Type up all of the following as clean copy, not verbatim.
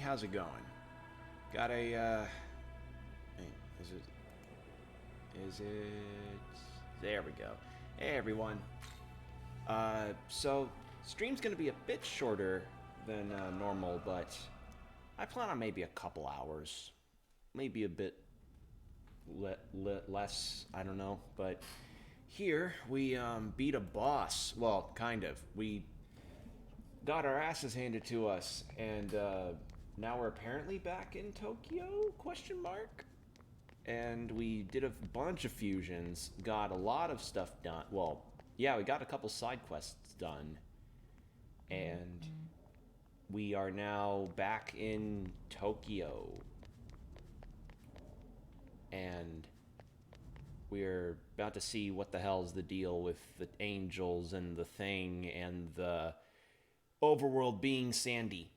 how's it going? Got a, hey, is it, there we go. Hey everyone. So, stream's gonna be a bit shorter than normal, but I plan on maybe a couple hours. Maybe a bit less, I don't know, but here we beat a boss. Well, kind of. We got our asses handed to us, and now we're apparently back in Tokyo? Question mark. And we did a bunch of fusions, got a lot of stuff done. Well, yeah, we got a couple side quests done, and we are now back in Tokyo. And we're about to see what the hell's the deal with the angels and the thing and the overworld being Sandy.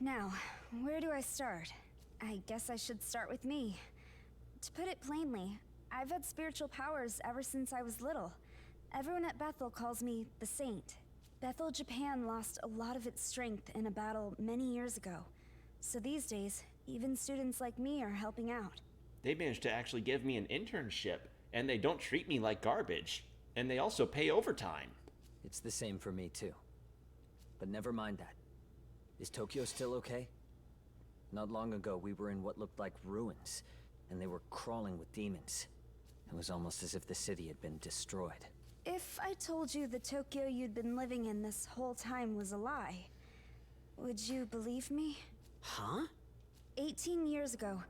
Now, where do I start? I guess I should start with me. To put it plainly, I've had spiritual powers ever since I was little. Everyone at Bethel calls me the Saint. Bethel, Japan lost a lot of its strength in a battle many years ago. So these days, even students like me are helping out. They managed to actually give me an internship, and they don't treat me like garbage. And they also pay overtime. It's the same for me too. But never mind that. Is Tokyo still okay? Not long ago, we were in what looked like ruins, and they were crawling with demons. It was almost as if the city had been destroyed. If I told you the Tokyo you'd been living in this whole time was a lie, would you believe me? Huh? 18 years ago,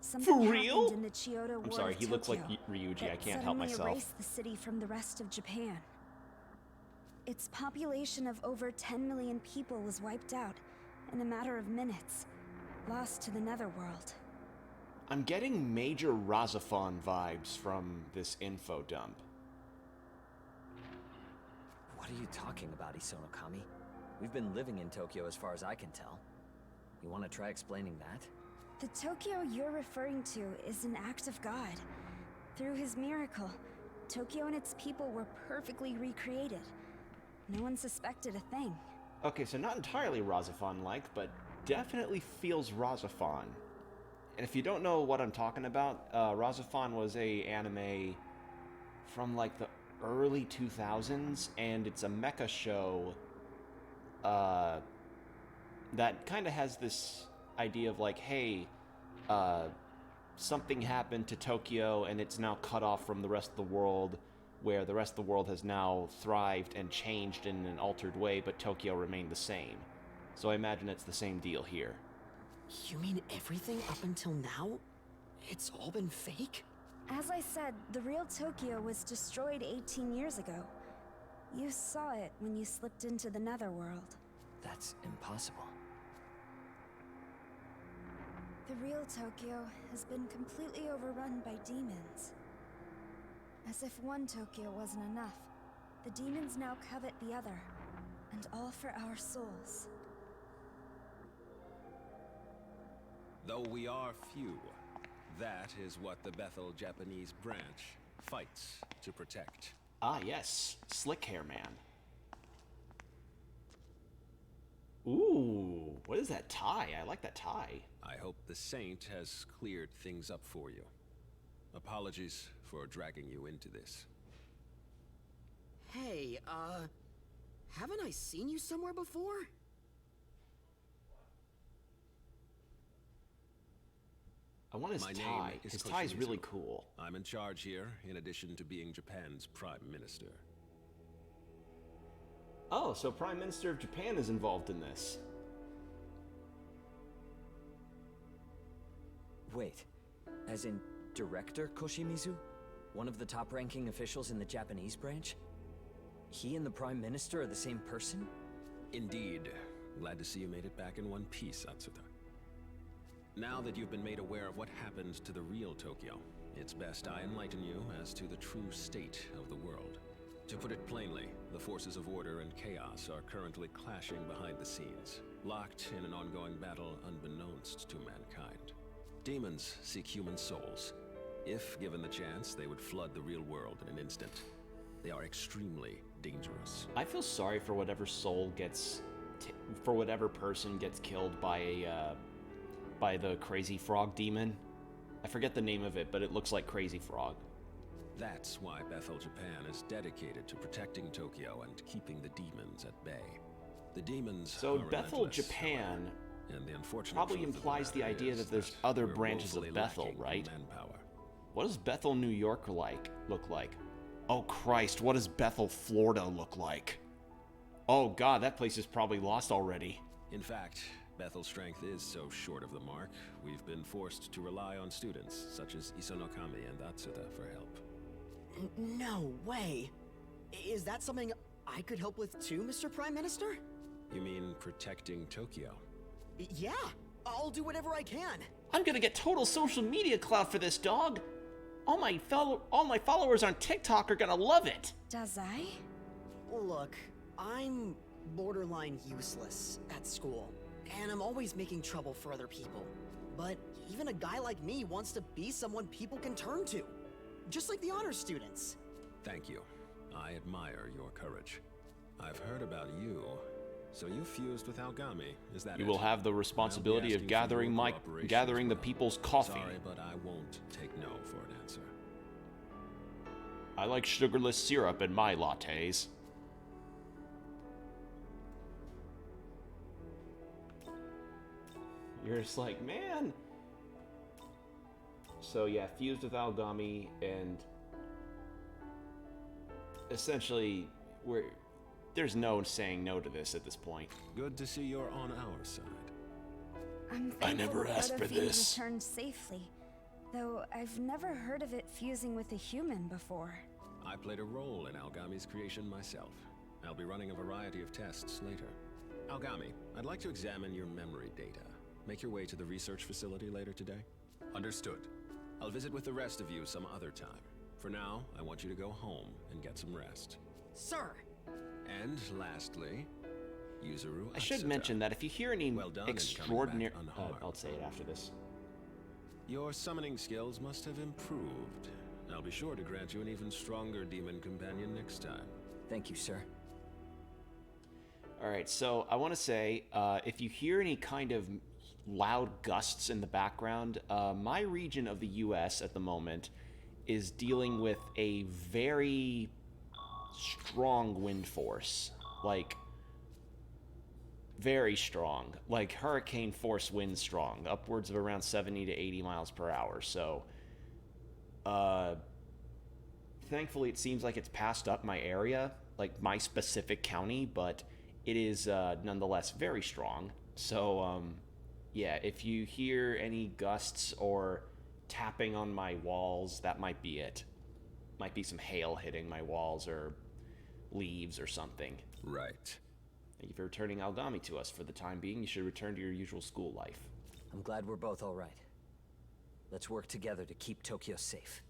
For something real? happened in the Chiyoda I'm ward sorry, of he looks like Tokyo Ryuji. I that can't help suddenly myself. erased the city from the rest of Japan. Its population of over 10 million people was wiped out in a matter of minutes, lost to the netherworld. I'm getting major Razafon vibes from this info dump. What are you talking about, Isonokami? We've been living in Tokyo as far as I can tell. You want to try explaining that? The Tokyo you're referring to is an act of God. Through his miracle, Tokyo and its people were perfectly recreated. No one suspected a thing. Okay, so not entirely Razafon-like, but definitely feels Razafon. And if you don't know what I'm talking about, Razafon was a anime from like the early 2000s, and it's a mecha show that kind of has this idea of like, hey, something happened to Tokyo and it's now cut off from the rest of the world, where the rest of the world has now thrived and changed in an altered way, but Tokyo remained the same. So I imagine it's the same deal here. You mean everything up until now? It's all been fake? As I said, the real Tokyo was destroyed 18 years ago. You saw it when you slipped into the netherworld. That's impossible. The real Tokyo has been completely overrun by demons. As if one Tokyo wasn't enough, the demons now covet the other, and all for our souls. Though we are few, that is what the Bethel Japanese branch fights to protect. Ah, yes. Slick hair man. Ooh, what is that tie? I like that tie. I hope the Saint has cleared things up for you. Apologies for dragging you into this. Hey, haven't I seen you somewhere before? I want his My tie. name is His tie is really Koshimizu. cool. I'm in charge here, in addition to being Japan's Prime Minister. Oh, so Prime Minister of Japan is involved in this. Wait, as in Director Koshimizu? One of the top-ranking officials in the Japanese branch? He and the Prime Minister are the same person? Indeed. Glad to see you made it back in one piece, Atsuta. Now that you've been made aware of what happened to the real Tokyo, it's best I enlighten you as to the true state of the world. To put it plainly, the forces of order and chaos are currently clashing behind the scenes. locked in an ongoing battle unbeknownst to mankind. Demons seek human souls. If given the chance, they would flood the real world in an instant. They are extremely dangerous. I feel sorry for whatever soul gets, for whatever person gets killed by by the crazy frog demon. I forget the name of it, but it looks like Crazy Frog. That's why Bethel, Japan is dedicated to protecting Tokyo and keeping the demons at bay. The demons So are Bethel, relentless, Japan however, and the unfortunate probably truth of implies the matter idea is that there's other we're branches of woefully Bethel, lacking in right? manpower. What does Bethel, New York look like? Oh Christ, what does Bethel, Florida look like? Oh God, that place is probably lost already. In fact, Bethel's strength is so short of the mark, we've been forced to rely on students such as Isonokami and Atsuta for help. No way. Is that something I could help with too, Mr. Prime Minister? You mean protecting Tokyo? Yeah, I'll do whatever I can. I'm gonna get total social media clout for this, dog. All my followers on TikTok are gonna love it. Does I? Look, I'm borderline useless at school, and I'm always making trouble for other people. But even a guy like me wants to be someone people can turn to, just like the honors students. Thank you. I admire your courage. I've heard about you. So you fused with Algami, is that You it? will have the responsibility I'll be of asking for your cooperation gathering as the well. people's coffee. Sorry, but I won't take no for an answer. I like sugarless syrup in my lattes. You're just like, man. So yeah, fused with Algami, and essentially there's no saying no to this at this point. Good to see you're on our side. I'm I never thankful asked for WillofGame this. returned safely, though I've never heard of it fusing with a human before. I played a role in Algami's creation myself. I'll be running a variety of tests later. Algami, I'd like to examine your memory data. Make your way to the research facility later today. Understood. I'll visit with the rest of you some other time. For now, I want you to go home and get some rest. Sir! And lastly, Yuzuru I should Atsuta. mention that if you hear any Well done in coming extraordinary... back unharmed. I'll say it after this. Your summoning skills must have improved. I'll be sure to grant you an even stronger demon companion next time. Thank you, sir. Alright, so I want to say, if you hear any kind of loud gusts in the background, my region of the US at the moment is dealing with a very strong wind force. Like, very strong. Like, hurricane force wind strong. Upwards of around 70 to 80 miles per hour. So, thankfully it seems like it's passed up my area, like my specific county, but it is nonetheless very strong. So, yeah, if you hear any gusts or tapping on my walls, that might be it. Might be some hail hitting my walls or leaves or something. Right. Thank you for returning Algami to us. For the time being, you should return to your usual school life. I'm glad we're both all right. Let's work together to keep Tokyo safe.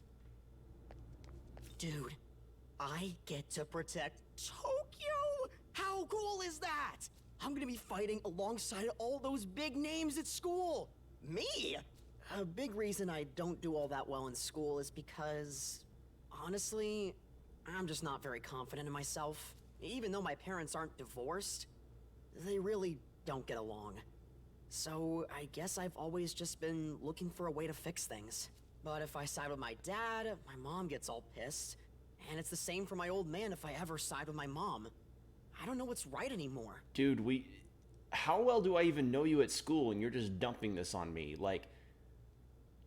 Dude, I get to protect Tokyo? How cool is that? I'm gonna be fighting alongside all those big names at school. Me? A big reason I don't do all that well in school is because, honestly, I'm just not very confident in myself. Even though my parents aren't divorced, they really don't get along. So I guess I've always just been looking for a way to fix things. But if I side with my dad, my mom gets all pissed. And it's the same for my old man if I ever side with my mom. I don't know what's right anymore. Dude, how well do I even know you at school and you're just dumping this on me? Like,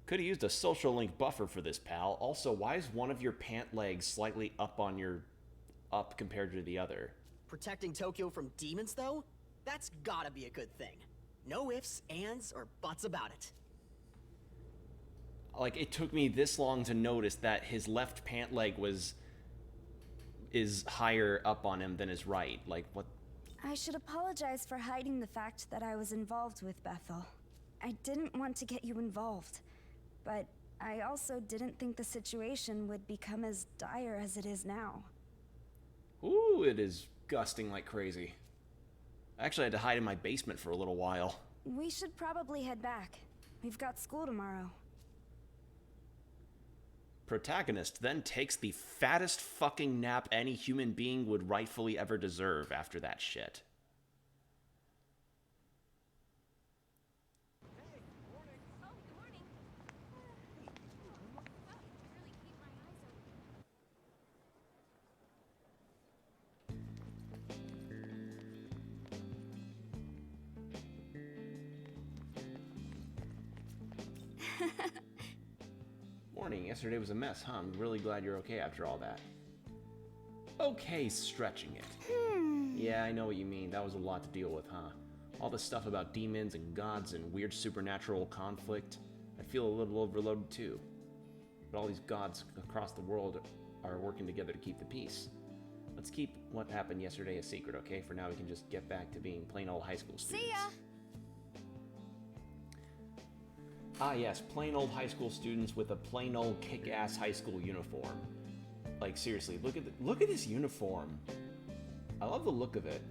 could have used a social link buffer for this, pal. Also, why is one of your pant legs slightly up compared to the other? Protecting Tokyo from demons, though? That's gotta be a good thing. No ifs, ands, or buts about it. Like, it took me this long to notice that his left pant leg is higher up on him than his right. Like, what? I should apologize for hiding the fact that I was involved with Bethel. I didn't want to get you involved, but I also didn't think the situation would become as dire as it is now. Ooh, it is gusting like crazy. I actually had to hide in my basement for a little while. We should probably head back. We've got school tomorrow. Protagonist then takes the fattest fucking nap any human being would rightfully ever deserve after that shit. Morning. Yesterday was a mess, huh? I'm really glad you're okay after all that. Okay, stretching it. Yeah, I know what you mean. That was a lot to deal with, huh? All the stuff about demons and gods and weird supernatural conflict. I feel a little overloaded too. But all these gods across the world are working together to keep the peace. Let's keep what happened yesterday a secret, okay? For now, we can just get back to being plain old high school students. See ya! Ah yes, plain old high school students with a plain old kick-ass high school uniform. Like seriously, look at this uniform. I love the look of it.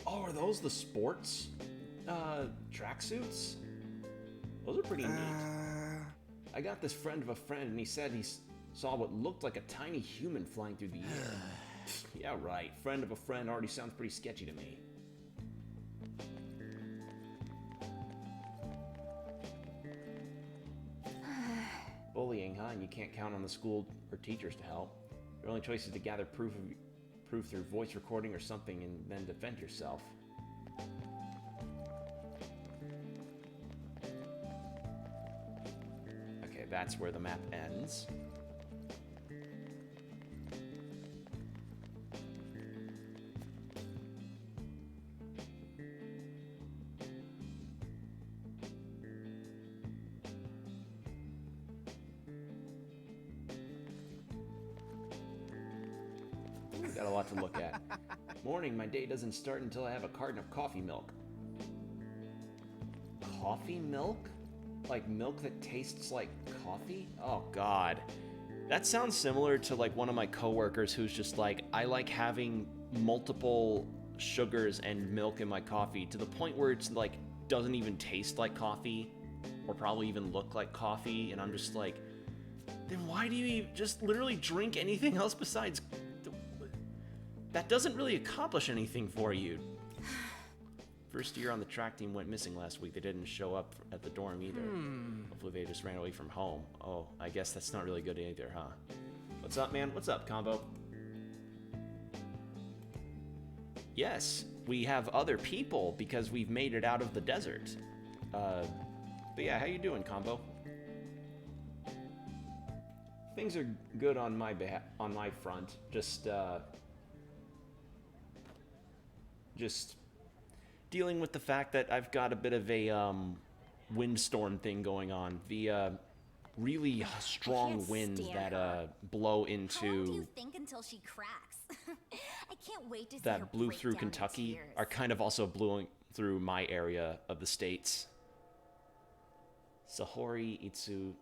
Oh, are those the sports tracksuits? Those are pretty neat. I got this friend of a friend, and he said he saw what looked like a tiny human flying through the air. Yeah, right. Friend of a friend already sounds pretty sketchy to me. Bullying, huh? And you can't count on the school or teachers to help. Your only choice is to gather proof through voice recording or something and then defend yourself. Okay, that's where the map ends. Got a lot to look at. Morning, my day doesn't start until I have a carton of coffee milk. Coffee milk? Like milk that tastes like coffee? Oh god. That sounds similar to like one of my coworkers who's just like, I like having multiple sugars and milk in my coffee to the point where it's like doesn't even taste like coffee or probably even look like coffee, and I'm just like, then why do you just literally drink anything else besides? That doesn't really accomplish anything for you. First year on the track team went missing last week. They didn't show up at the dorm either. Hopefully they just ran away from home. Oh, I guess that's not really good either, huh? What's up, man? What's up, Combo? Yes, we have other people because we've made it out of the desert. But yeah, how you doing, Combo? Things are good on my front. Just dealing with the fact that I've got a bit of a windstorm thing going on. The really strong winds that blow into How long do you think until she cracks? I can't wait to see her that blew break through down in Kentucky tears. are kind of also blowing through my area of the states. Sahori Itsuishima?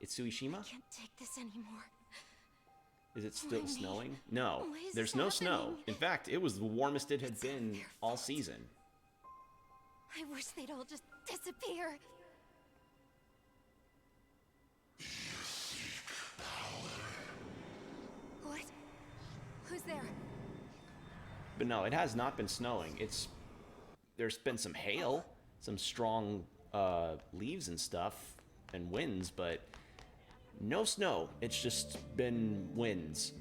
Itsuishima? I can't take this anymore. Is it still Lenny, snowing? No, why is there's this no snow. happening? In fact, it was the warmest it had It's not been their all fault. season. I wish they'd all just disappear. What? Who's there? But no, it has not been snowing. There's been some hail, some strong leaves and stuff, and winds, but no snow. It's just been winds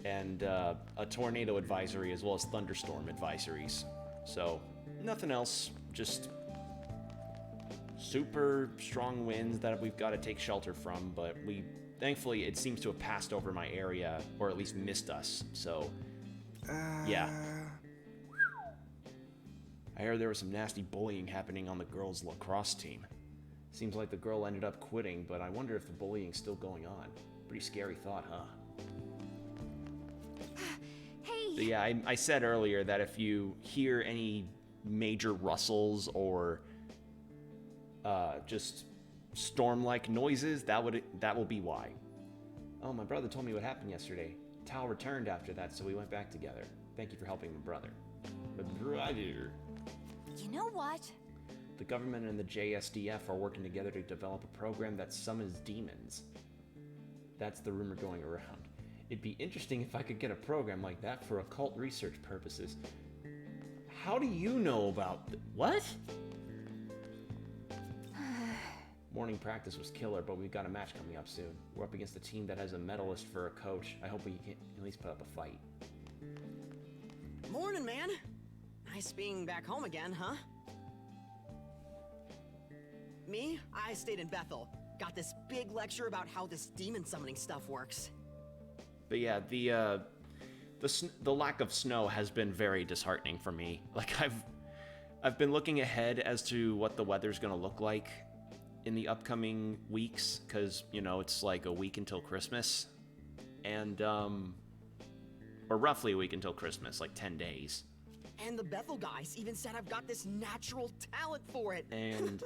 and a tornado advisory as well as thunderstorm advisories. So nothing else, just super strong winds that we've got to take shelter from, but thankfully it seems to have passed over my area, or at least missed us, so yeah. I heard there was some nasty bullying happening on the girls' lacrosse team. Seems like the girl ended up quitting, but I wonder if the bullying's still going on. Pretty scary thought, huh? Hey! But yeah, I said earlier that if you hear any major rustles or just storm-like noises, that will be why. Oh, my brother told me what happened yesterday. Tal returned after that, so we went back together. Thank you for helping my brother. My brother. You know what? The government and the JSDF are working together to develop a program that summons demons. That's the rumor going around. It'd be interesting if I could get a program like that for occult research purposes. How do you know about what? Morning practice was killer, but we've got a match coming up soon. We're up against a team that has a medalist for a coach. I hope we can at least put up a fight. Morning, man. Nice being back home again, huh? Me? I stayed in Bethel. Got this big lecture about how this demon summoning stuff works. But yeah, the lack of snow has been very disheartening for me. Like I've been looking ahead as to what the weather's gonna look like in the upcoming weeks, because you know it's like a week until Christmas, and or roughly a week until Christmas, like 10 days. And the Bethel guys even said I've got this natural talent for it. And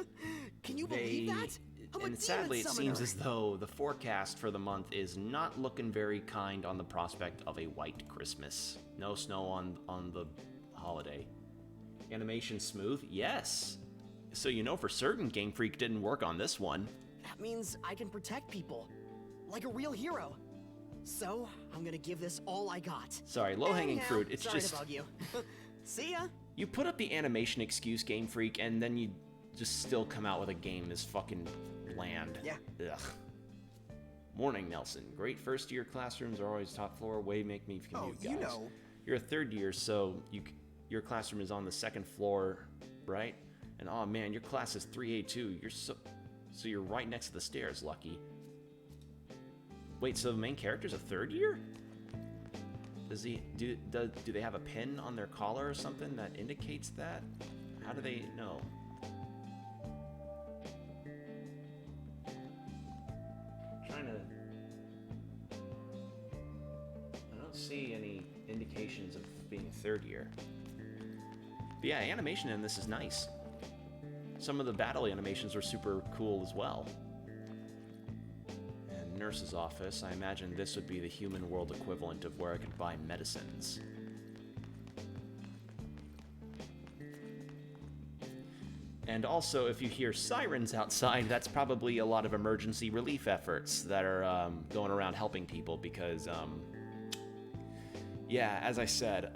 can you believe that? I'm a and demon sadly, it summoner. seems as though the forecast for the month is not looking very kind on the prospect of a white Christmas. No snow on the holiday. Animation smooth? Yes. So you know for certain Game Freak didn't work on this one. That means I can protect people, like a real hero. So I'm gonna give this all I got. Sorry, low-hanging Anyhow, fruit. It's sorry just to bug you. See ya. you put up the animation excuse, Game Freak, and then you just still come out with a game that's fucking bland. Yeah. Ugh. Morning, Nelson. Great first-year classrooms are always top floor. Way make me commute, guys. You know. You're a third year, so your classroom is on the second floor, right? And oh man, your class is 3A2. So you're right next to the stairs, Lucky. Wait, so the main character's a third year? Does he do they have a pin on their collar or something that indicates that? How do they know? I don't see any indications of being a third year. But yeah, animation in this is nice. Some of the battle animations are super cool as well. And nurse's office, I imagine this would be the human world equivalent of where I could buy medicines. And also, if you hear sirens outside, that's probably a lot of emergency relief efforts that are going around helping people because, yeah, as I said,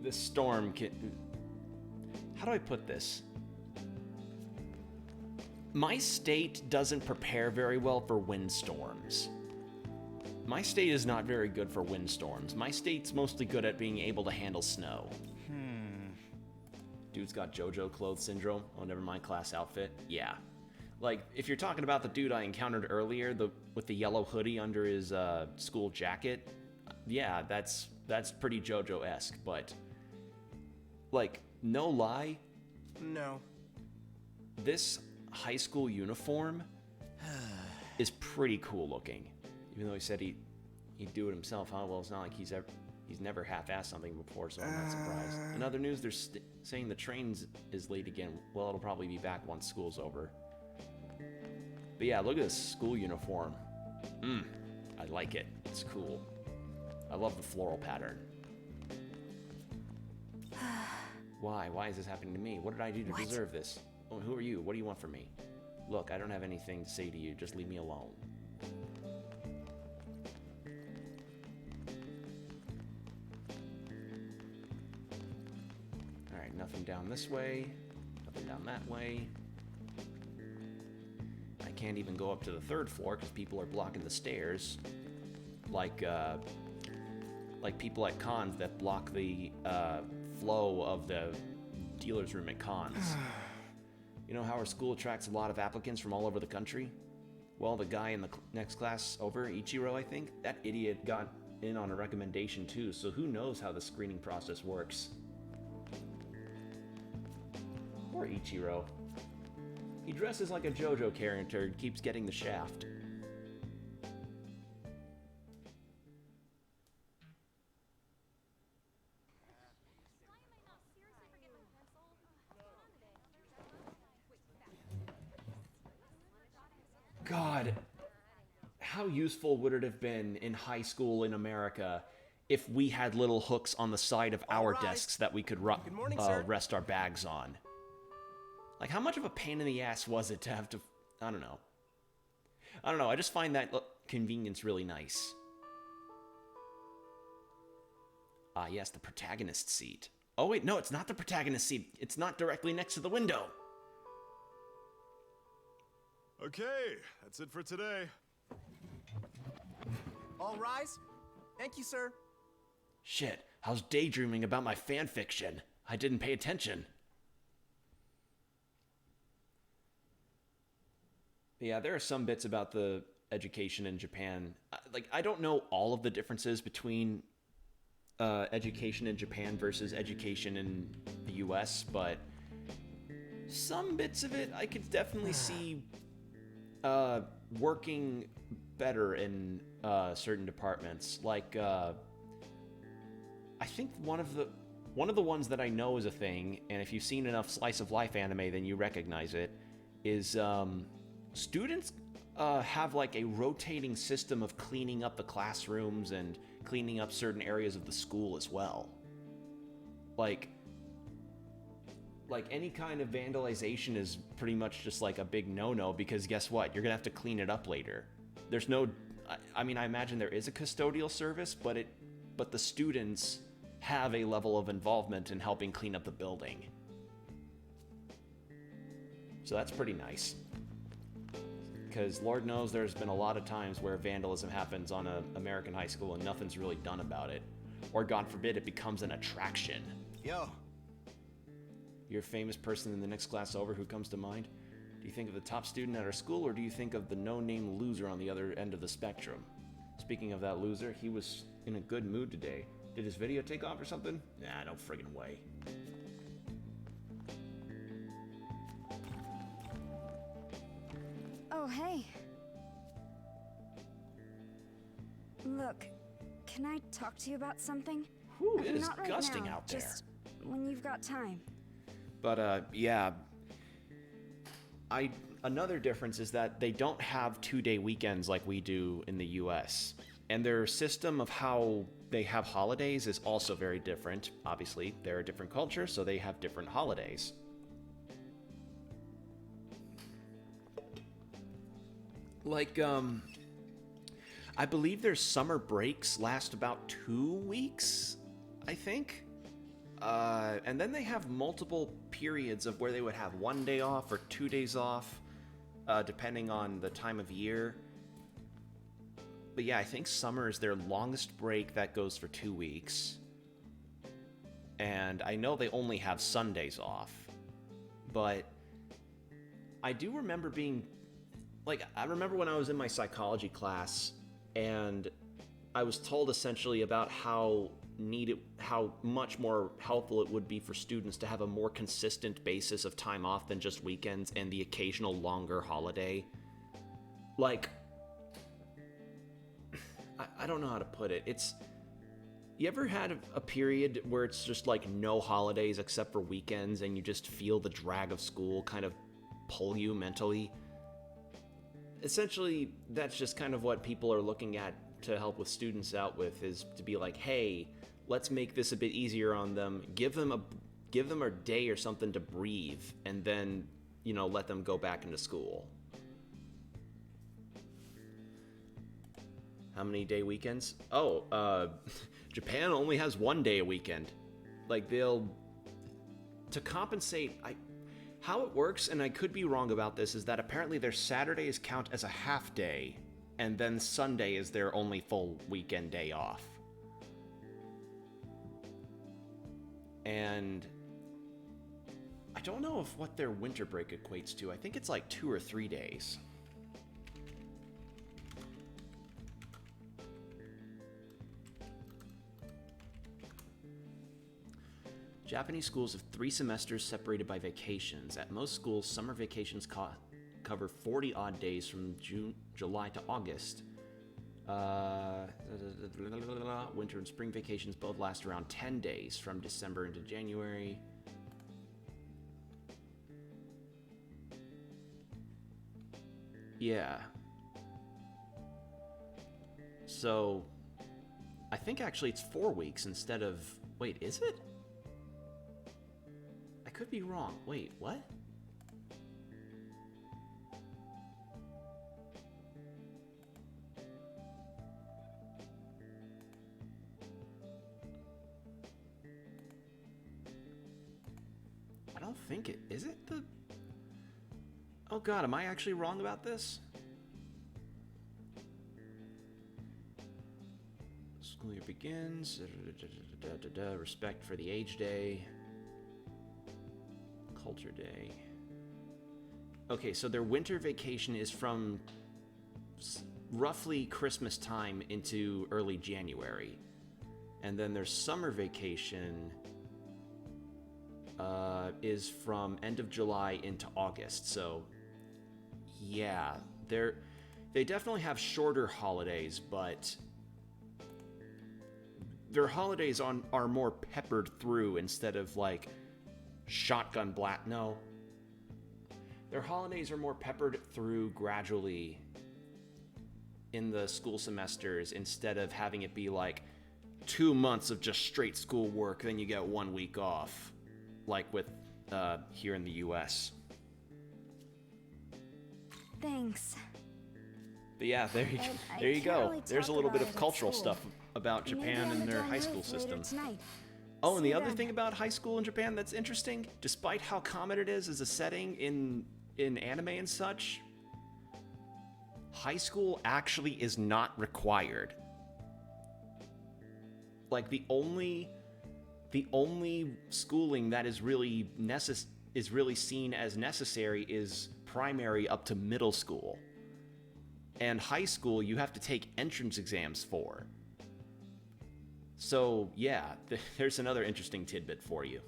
this storm can... How do I put this? My state doesn't prepare very well for windstorms. My state is not very good for windstorms. My state's mostly good at being able to handle snow. Dude's got JoJo clothes syndrome. Oh, never mind, class outfit. Yeah. Like, if you're talking about the dude I encountered earlier, with the yellow hoodie under his school jacket, yeah, that's pretty JoJo-esque, but, like, no lie. No. This high school uniform is pretty cool looking. Even though he said he'd do it himself, huh? Well, it's not like he's never half-assed something before, so I'm not surprised. In other news, they're saying the train is late again. Well, it'll probably be back once school's over. But yeah, look at this school uniform. I like it. It's cool. I love the floral pattern. Why? Why is this happening to me? What did I do to deserve this? Oh, who are you? What do you want from me? Look, I don't have anything to say to you. Just leave me alone. Alright, nothing down this way. Nothing down that way. I can't even go up to the third floor because people are blocking the stairs. Like people at cons that block the flow of the dealer's room at cons. You know how our school attracts a lot of applicants from all over the country? Well, the guy in the next class over, Ichiro, I think, that idiot got in on a recommendation too, so who knows how the screening process works. Poor Ichiro. He dresses like a JoJo character and keeps getting the shaft. God, how useful would it have been in high school in America if we had little hooks on the side of our desks that we could Good morning, sir. rest our bags on? Like, how much of a pain in the ass was it to have to... I don't know. I just find that convenience really nice. Ah, yes, the protagonist seat. Oh, wait, no, it's not the protagonist seat. It's not directly next to the window. Okay, that's it for today. All rise. Thank you, sir. Shit, I was daydreaming about my fan fiction. I didn't pay attention. Yeah, there are some bits about the education in Japan. Like, I don't know all of the differences between education in Japan versus education in the US, but some bits of it I could definitely see working better in certain departments. Like, I think one of the ones that I know is a thing, and if you've seen enough slice of life anime, then you recognize it, is students have like a rotating system of cleaning up the classrooms and cleaning up certain areas of the school as well. Like any kind of vandalization is pretty much just like a big no-no, because guess what? You're gonna have to clean it up later. There's no, I mean, I imagine there is a custodial service, but the students have a level of involvement in helping clean up the building. So that's pretty nice. Because Lord knows there's been a lot of times where vandalism happens on an American high school and nothing's really done about it. Or God forbid, it becomes an attraction. Yo. You're a famous person in the next class over who comes to mind? Do you think of the top student at our school, or do you think of the no-name loser on the other end of the spectrum? Speaking of that loser, he was in a good mood today. Did his video take off or something? Nah, no friggin' way. Oh, hey. Look, can I talk to you about something? Whew, it is Not right gusting now, out there. just when you've got time. But, yeah. Another difference is that they don't have 2-day weekends like we do in the US. And their system of how they have holidays is also very different. Obviously, they're a different culture, so they have different holidays. Like, I believe their summer breaks last about 2 weeks, I think. And then they have multiple periods of where they would have 1 day off or 2 days off, depending on the time of year. But yeah, I think summer is their longest break that goes for 2 weeks. And I know they only have Sundays off. But I do remember being... Like, I remember when I was in my psychology class, and I was told essentially about how much more helpful it would be for students to have a more consistent basis of time off than just weekends and the occasional longer holiday. Like, I don't know how to put it. You ever had a period where it's just like no holidays except for weekends, and you just feel the drag of school kind of pull you mentally? Essentially, that's just kind of what people are looking at to help with students out with, is to be like, hey, let's make this a bit easier on them. Give them a day or something to breathe, and then, let them go back into school. How many day weekends? Oh, Japan only has 1 day a weekend. Like, to compensate, how it works, and I could be wrong about this, is that apparently their Saturdays count as a half day, and then Sunday is their only full weekend day off. And I don't know what their winter break equates to. I think it's like 2 or 3 days. Japanese schools have 3 semesters separated by vacations. At most schools, summer vacations cover 40 odd days from July to August. Winter and spring vacations both last around 10 days from December into January. Yeah. So, I think actually it's 4 weeks instead of... Wait, is it? I could be wrong. Wait, what? I don't think it... Is it the... Oh god, am I actually wrong about this? School year begins. Respect for the age day. Culture day. Okay, so their winter vacation is from roughly Christmas time into early January. And then their summer vacation is from end of July into August. So, yeah, they definitely have shorter holidays, but their holidays are more peppered through instead of like shotgun blast. No. Their holidays are more peppered through gradually in the school semesters instead of having it be like 2 months of just straight school work, then you get 1 week off, like with here in the US. Thanks. But yeah, there you go. Really There's a little bit of cultural school. stuff about Japan Maybe and their I'm high done school with later system. tonight. Oh, and See the other then. thing about high school in Japan that's interesting, despite how common it is as a setting in anime and such, high school actually is not required. Like the only schooling that is really seen as necessary is primary up to middle school. And high school you have to take entrance exams for. So, yeah, there's another interesting tidbit for you.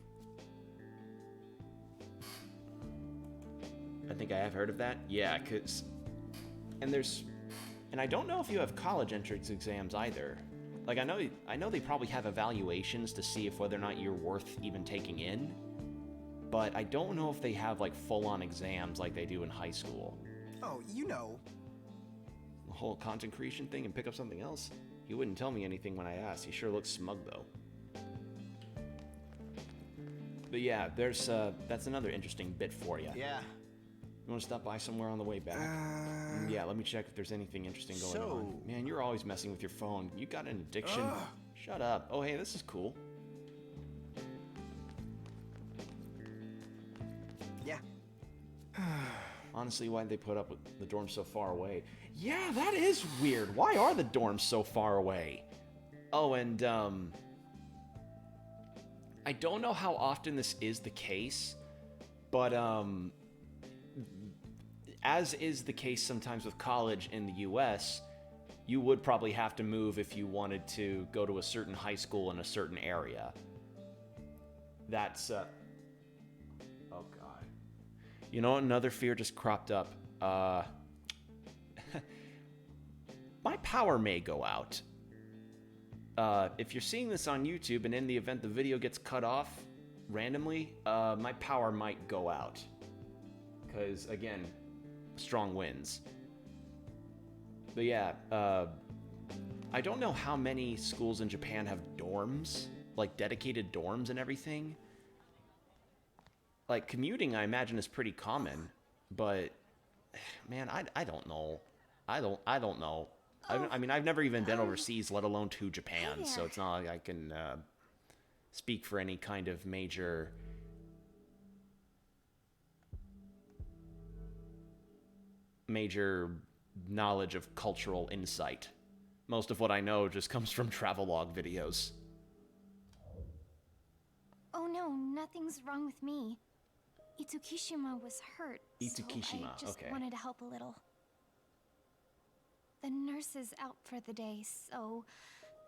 I think I have heard of that. Yeah, and I don't know if you have college entrance exams either. Like, I know they probably have evaluations to see if whether or not you're worth even taking in, but I don't know if they have, like, full-on exams like they do in high school. Oh, you know. The whole content creation thing and pick up something else? He wouldn't tell me anything when I asked. He sure looks smug, though. But yeah, that's another interesting bit for you. Yeah. You want to stop by somewhere on the way back? Yeah, let me check if there's anything interesting going on. Man, you're always messing with your phone. You got an addiction? Shut up. Oh, hey, this is cool. Yeah. Honestly, why'd they put up with the dorms so far away? Yeah, that is weird. Why are the dorms so far away? Oh, and, I don't know how often this is the case, but, as is the case sometimes with college in the US, you would probably have to move if you wanted to go to a certain high school in a certain area. That's, oh god. You know, another fear just cropped up. My power may go out. If you're seeing this on YouTube and in the event the video gets cut off randomly, my power might go out. Because, again, strong winds. But yeah, I don't know how many schools in Japan have dorms, like dedicated dorms and everything. Like commuting, I imagine, is pretty common, but man, I don't know. I don't know. I mean, I've never even been overseas, let alone to Japan, so it's not like I can speak for any kind of major knowledge of cultural insight. Most of what I know just comes from travelogue videos. Oh no, nothing's wrong with me. Itukishima was hurt, Itukishima, so I just okay. wanted to help a little. The nurse is out for the day, so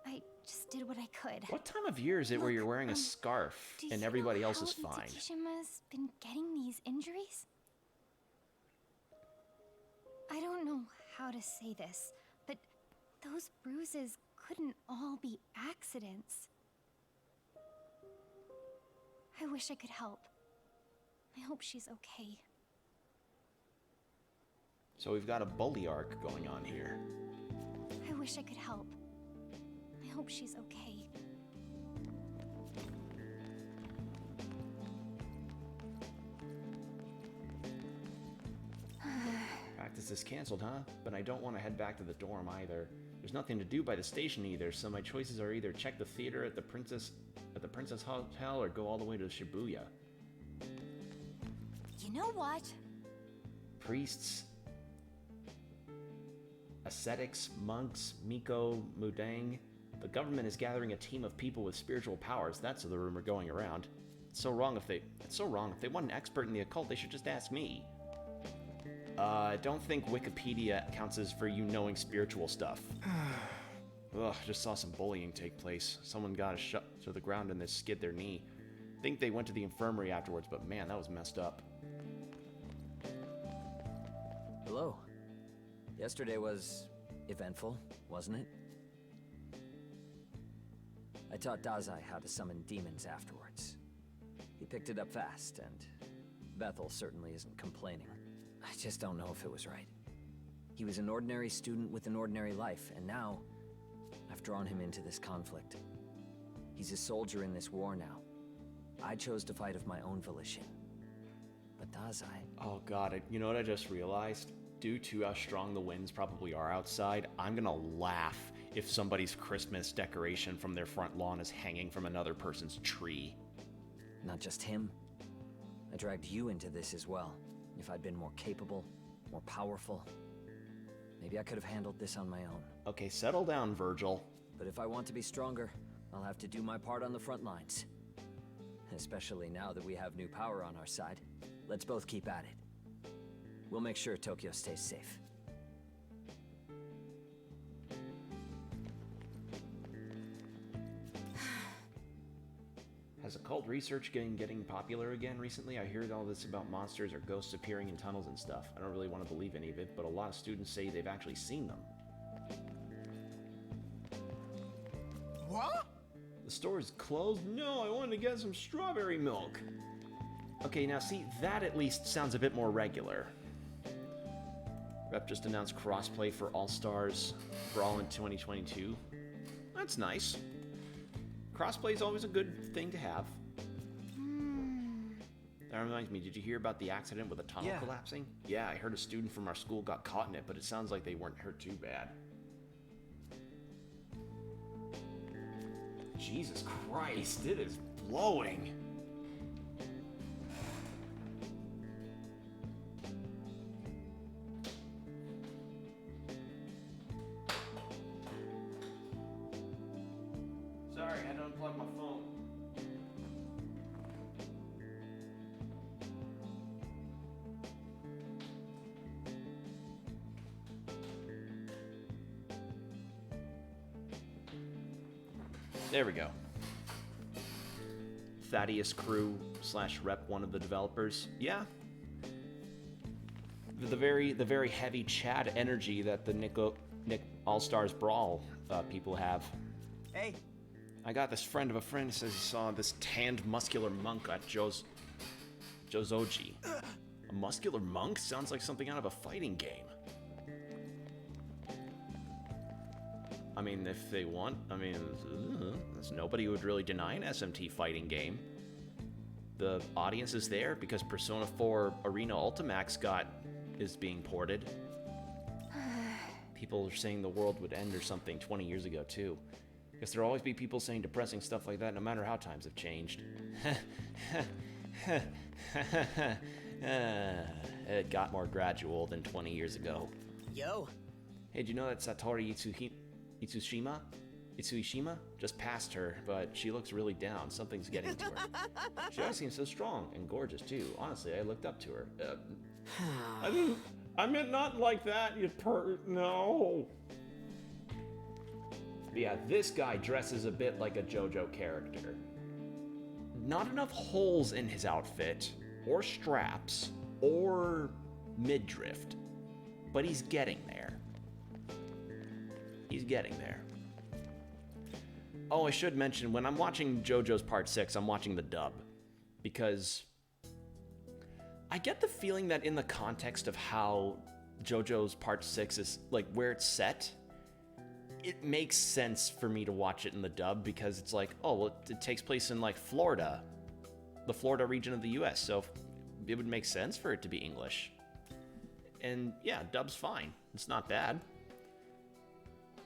I just did what I could. What time of year is it where you're wearing a scarf Do and you everybody know else how is fine? Itukishima's been getting these injuries? I don't know how to say this, but those bruises couldn't all be accidents. I wish I could help. I hope she's okay. So we've got a bully arc going on here. I wish wish I could help. I hope she's okay. Practice is canceled, huh? But I don't want to head back to the dorm either. There's nothing to do by the station either, so my choices are either check the theater at the Princess Hotel or go all the way to Shibuya. You know what? Priests, ascetics, monks, Miko, Mudang. The government is gathering a team of people with spiritual powers. That's the rumor going around. It's so wrong if they want an expert in the occult, they should just ask me. I don't think Wikipedia counts as for you knowing spiritual stuff. Ugh, just saw some bullying take place. Someone got shot to the ground and they skid their knee. Think they went to the infirmary afterwards, but man, that was messed up. Hello. Yesterday was eventful, wasn't it? I taught Dazai how to summon demons afterwards. He picked it up fast, and Bethel certainly isn't complaining. I just don't know if it was right. He was an ordinary student with an ordinary life, and now I've drawn him into this conflict. He's a soldier in this war now. I chose to fight of my own volition. But Dazai... Oh god, you know what I just realized? Due to how strong the winds probably are outside, I'm gonna laugh if somebody's Christmas decoration from their front lawn is hanging from another person's tree. Not just him. I dragged you into this as well. If I'd been more capable, more powerful, maybe I could have handled this on my own. Okay, settle down, Virgil. But if I want to be stronger, I'll have to do my part on the front lines. Especially now that we have new power on our side. Let's both keep at it. We'll make sure Tokyo stays safe. Has occult research getting popular again recently? I hear all this about monsters or ghosts appearing in tunnels and stuff. I don't really want to believe any of it, but a lot of students say they've actually seen them. What? The store is closed? No, I wanted to get some strawberry milk. Okay, now see, that at least sounds a bit more regular. Rep just announced crossplay for All-Stars Brawl in 2022. That's nice. Crossplay is always a good thing to have. That reminds me, did you hear about the accident with a tunnel collapsing? Yeah, I heard a student from our school got caught in it, but it sounds like they weren't hurt too bad. Jesus Christ, it is blowing. Sorry, I had to unplug my phone. There we go. Thaddeus Crew / Rep, one of the developers. Yeah. The very heavy Chad energy that the Nick All-Stars Brawl people have. Hey. I got this friend of a friend who says he saw this tanned muscular monk at Jozoji. A muscular monk? Sounds like something out of a fighting game. I mean, if they want, I mean, there's nobody who would really deny an SMT fighting game. The audience is there because Persona 4 Arena Ultimax is being ported. People are saying the world would end or something 20 years ago, too. Guess there'll always be people saying depressing stuff like that no matter how times have changed. It got more gradual than 20 years ago. Yo. Hey, do you know that Satori Itsuishima just passed her, but she looks really down. Something's getting to her. She always seems so strong and gorgeous, too. Honestly, I looked up to her. I meant not like that, you no. But yeah, this guy dresses a bit like a JoJo character. Not enough holes in his outfit, or straps, or midriff. But he's getting there. He's getting there. Oh, I should mention, when I'm watching JoJo's Part 6, I'm watching the dub. Because I get the feeling that in the context of how JoJo's Part 6 is, like, where it's set, it makes sense for me to watch it in the dub because it's like, oh, well, it takes place in like Florida, the Florida region of the US, so it would make sense for it to be English. And yeah, dub's fine. It's not bad.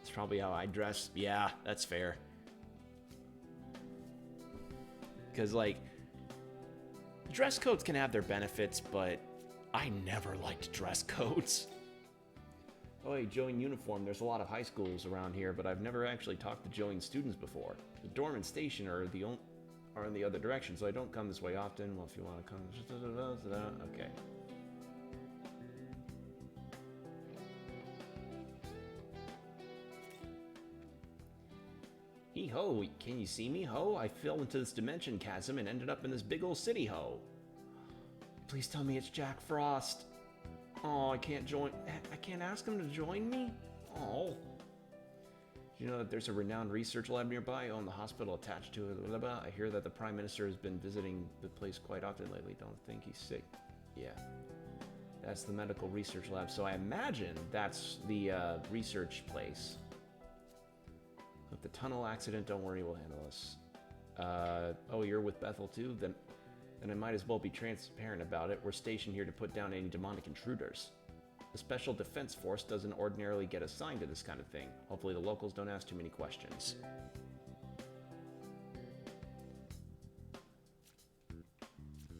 It's probably how I dress. Yeah, that's fair. Because, like, dress codes can have their benefits, but I never liked dress codes. Oh, hey, join uniform. There's a lot of high schools around here, but I've never actually talked to join students before. The dorm and station are in the other direction, so I don't come this way often. Well, if you want to come... Okay. Hee ho, can you see me, ho? I fell into this dimension chasm and ended up in this big old city, ho. Please tell me it's Jack Frost. Oh, I can't ask him to join me? Oh. You know that there's a renowned research lab nearby? Oh, and the hospital attached to it. Blah, blah, blah. I hear that the Prime Minister has been visiting the place quite often lately. Don't think he's sick. Yeah. That's the medical research lab. So I imagine that's the research place. With the tunnel accident, don't worry, we'll handle this. Oh, you're with Bethel too? Then I might as well be transparent about it. We're stationed here to put down any demonic intruders. The Special Defense Force doesn't ordinarily get assigned to this kind of thing. Hopefully the locals don't ask too many questions.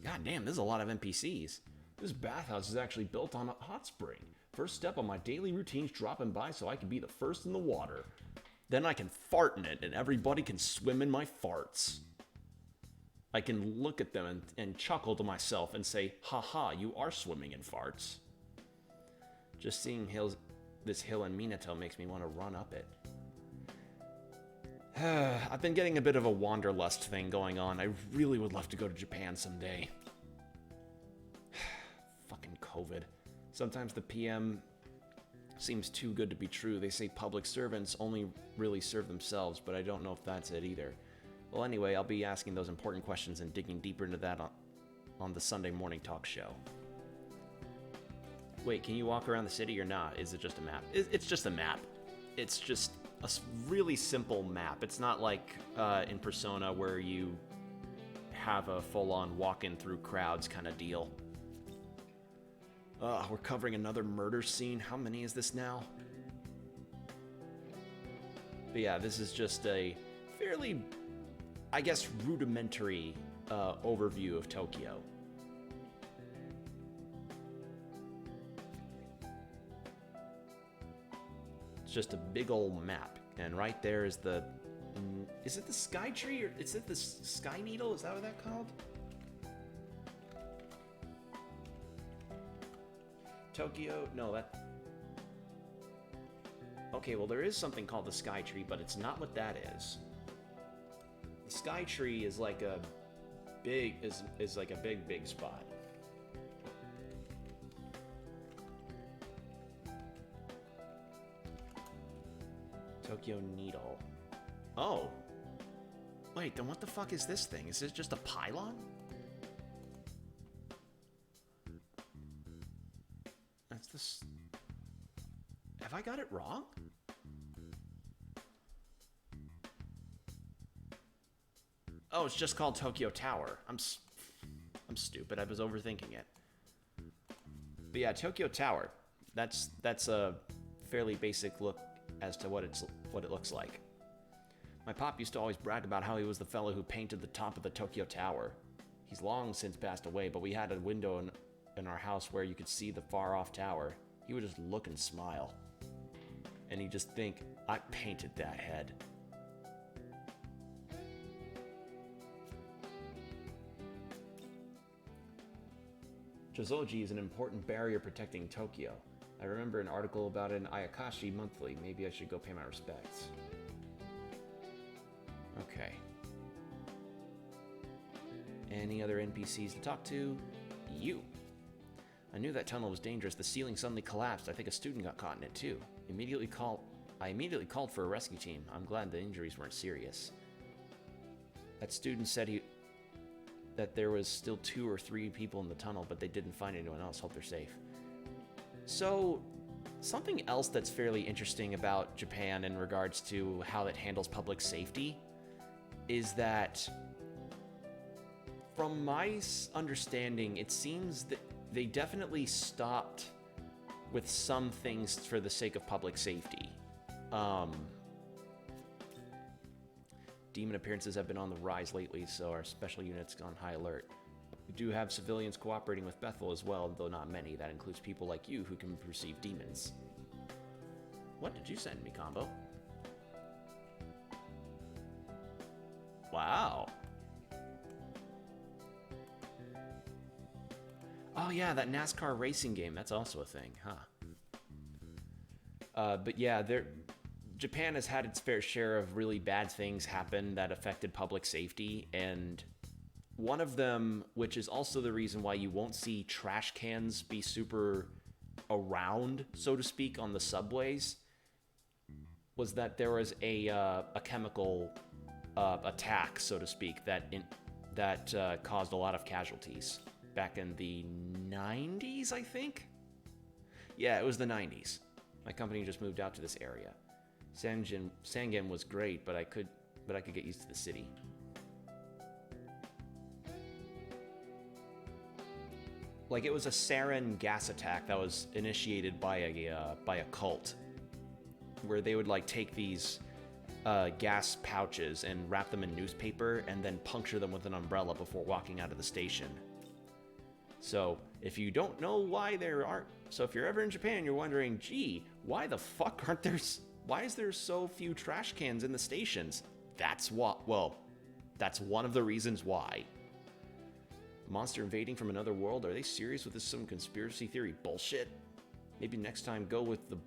God damn, there's a lot of NPCs. This bathhouse is actually built on a hot spring. First step on my daily routine's dropping by so I can be the first in the water. Then I can fart in it and everybody can swim in my farts. I can look at them and chuckle to myself and say, haha, you are swimming in farts. Just seeing this hill in Minato makes me want to run up it. I've been getting a bit of a wanderlust thing going on. I really would love to go to Japan someday. Fucking COVID. Sometimes the PM seems too good to be true. They say public servants only really serve themselves, but I don't know if that's it either. Well, anyway, I'll be asking those important questions and digging deeper into that on the Sunday morning talk show. Wait, can you walk around the city or not? Is it just a map? It's just a map. It's just a really simple map. It's not like in Persona where you have a full-on walk-in through crowds kind of deal. We're covering another murder scene. How many is this now? But yeah, this is just a fairly, I guess, rudimentary overview of Tokyo. It's just a big old map, and right there is the... Is it the Sky Tree, or is it the Sky Needle? Is that what that's called? Tokyo, no, that... Okay, well there is something called the Sky Tree, but it's not what that is. The Sky Tree is like a big, is like a big spot. Tokyo Needle. Oh. Wait, then what the fuck is this thing? Is this just a pylon? That's this... Have I got it wrong? Oh, it's just called Tokyo Tower. I'm stupid. I was overthinking it. But yeah, Tokyo Tower. That's a fairly basic look as to what it looks like. My pop used to always brag about how he was the fellow who painted the top of the Tokyo Tower. He's long since passed away, but we had a window in our house where you could see the far-off tower. He would just look and smile. And he'd just think, I painted that head. Jozoji is an important barrier protecting Tokyo. I remember an article about it in Ayakashi Monthly. Maybe I should go pay my respects. Okay. Any other NPCs to talk to? You. I knew that tunnel was dangerous. The ceiling suddenly collapsed. I think a student got caught in it too. I immediately called for a rescue team. I'm glad the injuries weren't serious. That student said that there was still 2 or 3 people in the tunnel, but they didn't find anyone else. Hope they're safe. So, something else that's fairly interesting about Japan in regards to how it handles public safety is that, from my understanding, it seems that they definitely stopped with some things for the sake of public safety. Demon appearances have been on the rise lately, so our special unit's on high alert. We do have civilians cooperating with Bethel as well, though not many. That includes people like you who can perceive demons. What did you send me, Combo? Wow. Oh yeah, that NASCAR racing game, that's also a thing, huh? But yeah, Japan has had its fair share of really bad things happen that affected public safety, and one of them, which is also the reason why you won't see trash cans be super around, so to speak, on the subways, was that there was a chemical attack, so to speak, that caused a lot of casualties back in the 90s, I think? Yeah, it was the 90s. My company just moved out to this area. Sangen was great, but I could get used to the city. Like, it was a sarin gas attack that was initiated by a cult, where they would like take these gas pouches and wrap them in newspaper and then puncture them with an umbrella before walking out of the station. So if you don't know why if you're ever in Japan, you're wondering, gee, why the fuck why is there so few trash cans in the stations? That's one of the reasons why. Monster invading from another world? Are they serious with this some conspiracy theory bullshit? Maybe next time go with the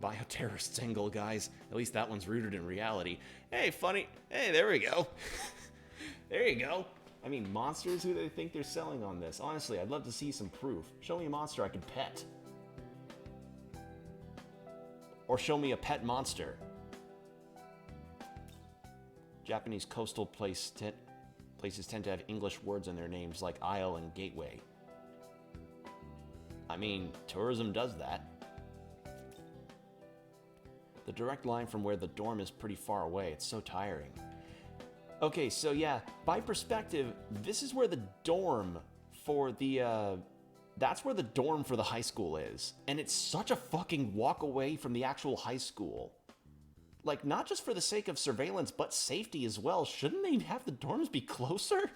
bioterrorist angle, guys. At least that one's rooted in reality. Hey, funny. Hey, there we go. There you go. I mean, monsters, who do they think they're selling on this? Honestly, I'd love to see some proof. Show me a monster I can pet. Or show me a pet monster. Japanese coastal places tend to have English words in their names like Isle and Gateway. I mean, tourism does that. The direct line from where the dorm is pretty far away. It's so tiring. Okay, so yeah, by perspective, this is where the dorm for that's where the dorm for the high school is. And it's such a fucking walk away from the actual high school. Like, not just for the sake of surveillance, but safety as well. Shouldn't they have the dorms be closer?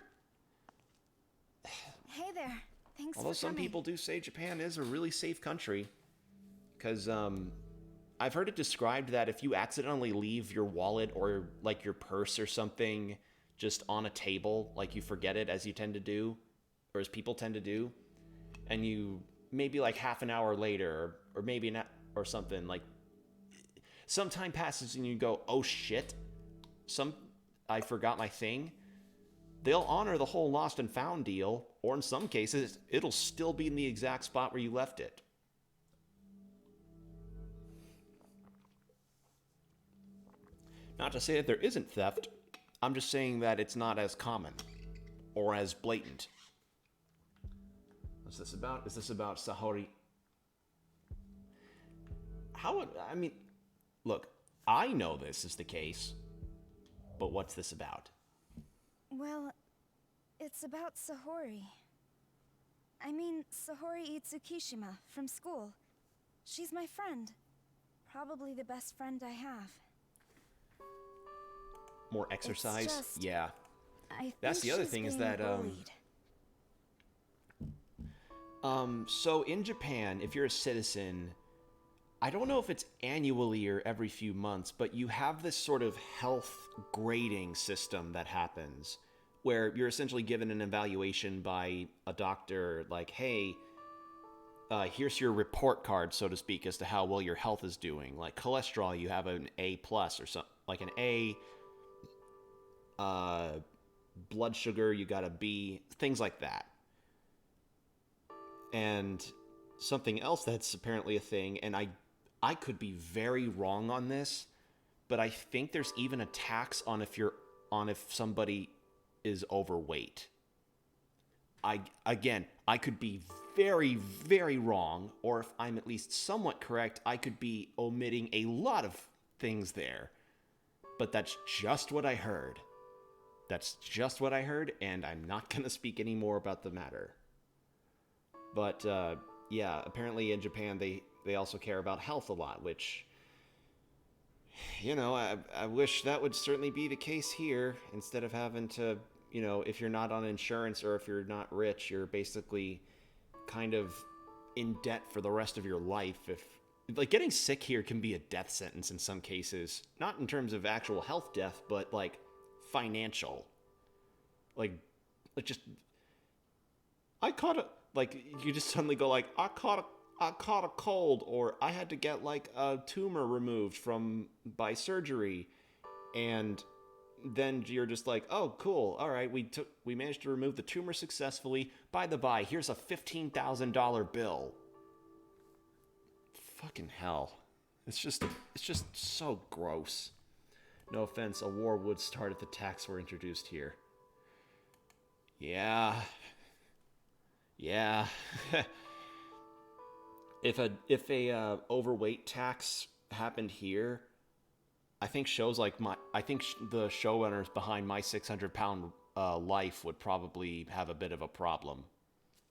Hey there. Thanks Although for some coming. people do say Japan is a really safe country. Because, I've heard it described that if you accidentally leave your wallet or, like, your purse or something just on a table, like you forget it, as you tend to do, or as people tend to do, and you, maybe like half an hour later, or maybe not, or something, like, some time passes and you go, oh shit, I forgot my thing, they'll honor the whole lost and found deal, or in some cases, it'll still be in the exact spot where you left it. Not to say that there isn't theft, I'm just saying that it's not as common, or as blatant. What's this about? Is this about Sahori? Look, I know this is the case, but what's this about? Well, it's about Sahori. I mean, Sahori Itsukishima from school. She's my friend. Probably the best friend I have. More exercise? It's just, Yeah. I think That's the other she's thing is being that, bullied. so in Japan, if you're a citizen, I don't know if it's annually or every few months, but you have this sort of health grading system that happens where you're essentially given an evaluation by a doctor, like, hey, here's your report card, so to speak, as to how well your health is doing. Like cholesterol, you have an A+, or something, like an A. Blood sugar, you got a B, things like that. And something else that's apparently a thing, and I could be very wrong on this, but I think there's even a tax on if somebody is overweight. I could be very, very wrong, or if I'm at least somewhat correct, I could be omitting a lot of things there. But that's just what I heard. That's just what I heard, and I'm not going to speak any more about the matter. But, yeah, apparently in Japan, they also care about health a lot, which, you know, I wish that would certainly be the case here, instead of having to, you know, if you're not on insurance or if you're not rich, you're basically kind of in debt for the rest of your life. If, like, getting sick here can be a death sentence in some cases. Not in terms of actual health death, but, like, financial. Like just, I caught a, like, you just suddenly go like, I caught a cold, or I had to get, like, a tumor removed by surgery, and then you're just like, oh, cool, all right, we managed to remove the tumor successfully. By the by, here's a $15,000 bill. Fucking hell. It's just so gross. No offense, a war would start if the tax were introduced here. Yeah. If a overweight tax happened here, I think the showrunners behind My 600-Pound Life would probably have a bit of a problem.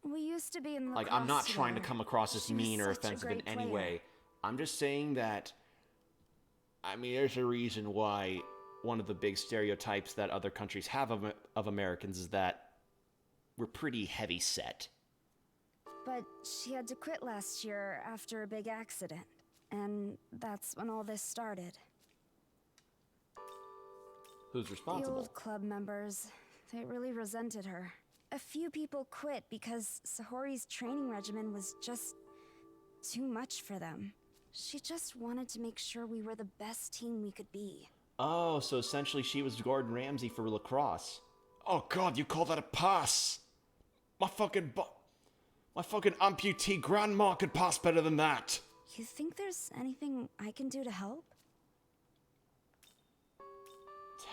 We used to be in lacrosse Like, I'm not trying to together. come across as She was mean or such a offensive in great any player. way. I'm just saying that, I mean, there's a reason why one of the big stereotypes that other countries have of Americans is that we're pretty heavy set. But she had to quit last year after a big accident. And that's when all this started. Who's The responsible? old club members, they really resented her. A few people quit because Sahori's training regimen was just too much for them. She just wanted to make sure we were the best team we could be. Oh, so essentially she was Gordon Ramsay for lacrosse. Oh god, you call that a pass? My fucking amputee grandma could pass better than that. You think there's anything I can do to help?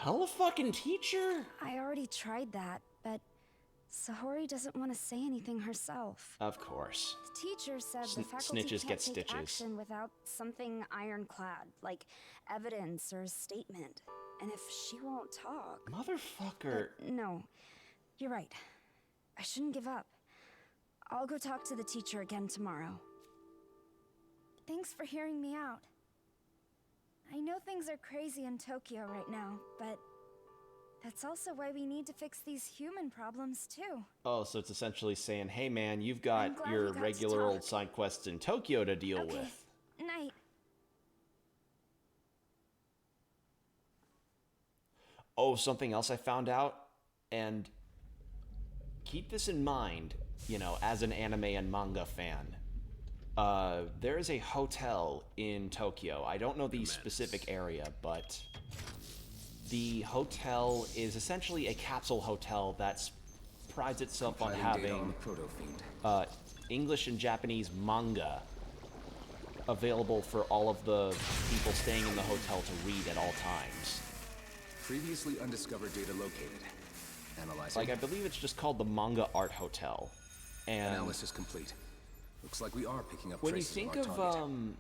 Tell a fucking teacher? I already tried that, but Sahori doesn't want to say anything herself. Of course. The teacher said the faculty Snitches can't get take stitches. action without something ironclad, like evidence or a statement. And if she won't talk... Motherfucker. But no, you're right. I shouldn't give up. I'll go talk to the teacher again tomorrow. Thanks for hearing me out. I know things are crazy in Tokyo right now, but that's also why we need to fix these human problems too. Oh, so it's essentially saying, hey man, you've I'm got glad your we got to regular old talk. side quests in Tokyo to deal Okay. with. Night. Oh, something else I found out, and keep this in mind, you know, as an anime and manga fan. There is a hotel in Tokyo. I don't know the specific area, but the hotel is essentially a capsule hotel that prides itself on having English and Japanese manga available for all of the people staying in the hotel to read at all times. Previously undiscovered data located. Analyzing. Like, I believe it's just called the Manga Art Hotel. And Analysis complete. Looks like we are picking up when you traces think of of our target.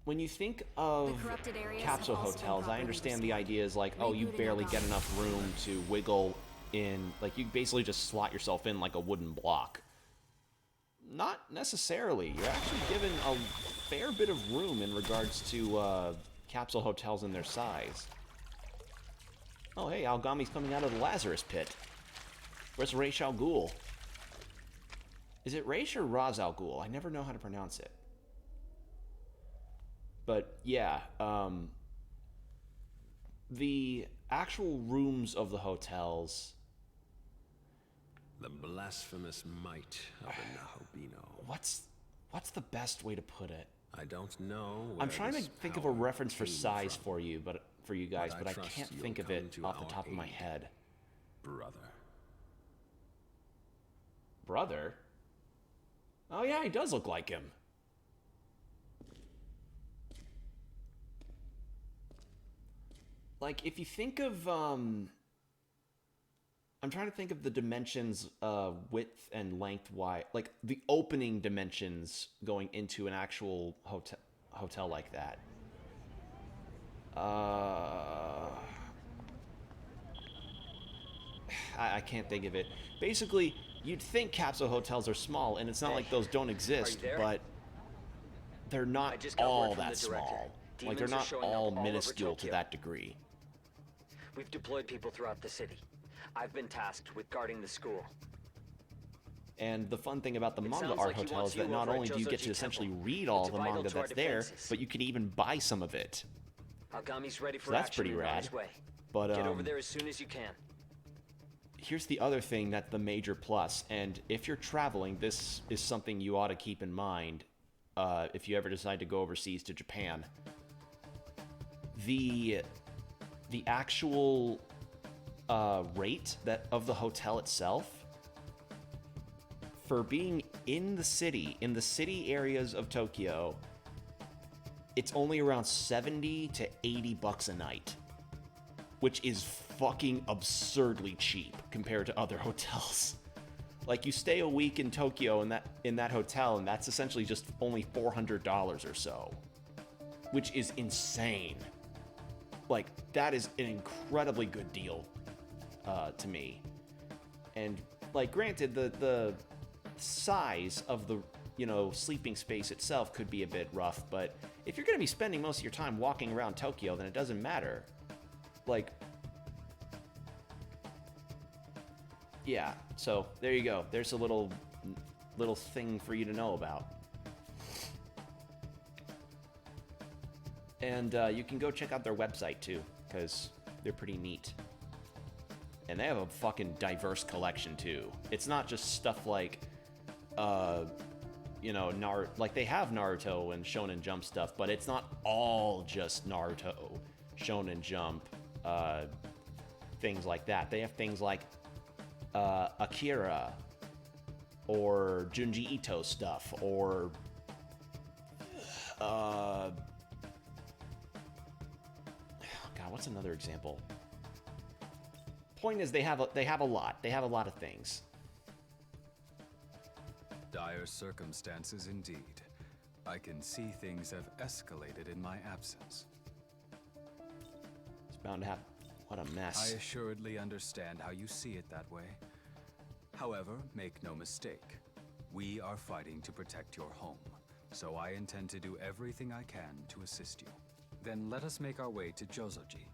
when you think of The corrupted areas capsule have also been hotels, I properly understand the restored. idea is like, oh, you Rebooted barely and get all. enough room to wiggle in, like, you basically just slot yourself in like a wooden block. Not necessarily. You're actually given a fair bit of room in regards to capsule hotels and their size. Oh, hey, Algami's coming out of the Lazarus Pit. Where's Ra's al Ghul? Is it Ra's or Ra's al Ghul? I never know how to pronounce it. But, yeah, the actual rooms of the hotels... The blasphemous might of the Nahobino. What's the best way to put it? I don't know. I'm where trying to this think of a power reference for came size from, for you, for you guys, but I trust can't you'll think of come it to off the our top of my aid. head. brother. Brother? Oh yeah, he does look like him. Like, if you think of, I'm trying to think of the dimensions, width and length-wise, like the opening dimensions going into an actual hotel like that. I can't think of it. Basically, you'd think capsule hotels are small, and it's not like those don't exist, but they're not all that small. Like, they're not all minuscule to that degree. We've deployed people throughout the city. I've been tasked with guarding the school. And the fun thing about the manga art hotel is that not only do you get to essentially read all the manga that's there, but you can even buy some of it. Agami's ready for So that's action pretty and on rad. his way. But Get over there as soon as you can. here's the other thing that's the major plus, and if you're traveling, this is something you ought to keep in mind if you ever decide to go overseas to Japan. The actual rate of the hotel itself, for being in the city areas of Tokyo, it's only around 70 to 80 bucks a night, which is fucking absurdly cheap compared to other hotels. Like, you stay a week in Tokyo in that hotel, and that's essentially just only $400 or so, which is insane. Like, that is an incredibly good deal to me. And, like, granted, the size of the, sleeping space itself could be a bit rough, but if you're going to be spending most of your time walking around Tokyo, then it doesn't matter. Like, yeah, so there you go. There's a little thing for you to know about. And you can go check out their website too, because they're pretty neat. And they have a fucking diverse collection too. It's not just stuff like, like they have Naruto and Shonen Jump stuff, but it's not all just Naruto, Shonen Jump, things like that. They have things like Akira, or Junji Ito stuff, or God, what's another example? Point is, they have a lot. They have a lot of things. Dire circumstances indeed. I can see things have escalated in my absence. It's bound to happen. What a mess. I assuredly understand how you see it that way. However, make no mistake. We are fighting to protect your home, so I intend to do everything I can to assist you. Then let us make our way to Jozoji.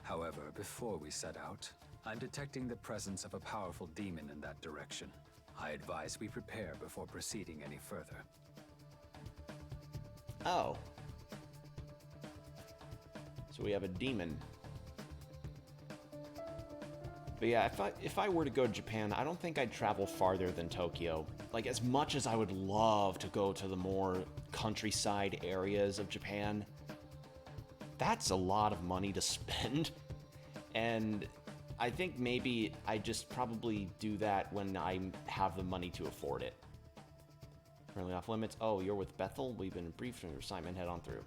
However, before we set out, I'm detecting the presence of a powerful demon in that direction. I advise we prepare before proceeding any further. Oh. So we have a demon. But yeah, if I were to go to Japan, I don't think I'd travel farther than Tokyo. Like, as much as I would love to go to the more countryside areas of Japan, that's a lot of money to spend. And I think maybe I just probably do that when I have the money to afford it. Currently off limits. Oh, you're with Bethel? We've been briefed from your assignment. Head on through.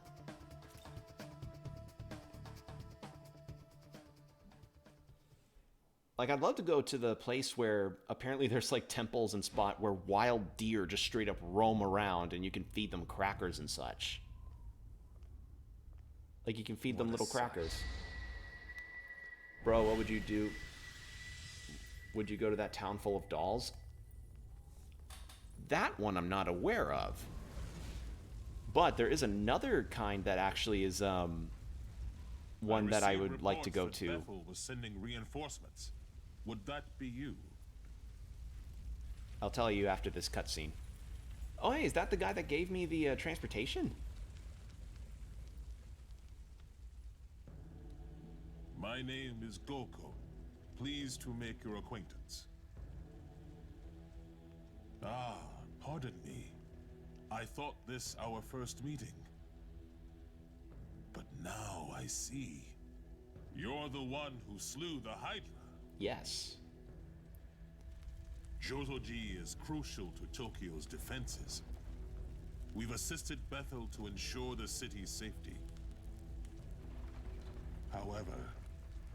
Like, I'd love to go to the place where apparently there's like temples and spot where wild deer just straight up roam around and you can feed them crackers and such. Like, you can feed them little crackers. Bro, what would you do? Would you go to that town full of dolls? That one I'm not aware of. But there is another kind that actually is one that I would like to go to. Bethel was sending reinforcements. Would that be you? I'll tell you after this cutscene. Oh, hey, is that the guy that gave me the transportation? My name is Goko. Pleased to make your acquaintance. Ah, pardon me. I thought this our first meeting. But now I see. You're the one who slew the Hydra. Yes. Jozoji is crucial to Tokyo's defenses. We've assisted Bethel to ensure the city's safety. However,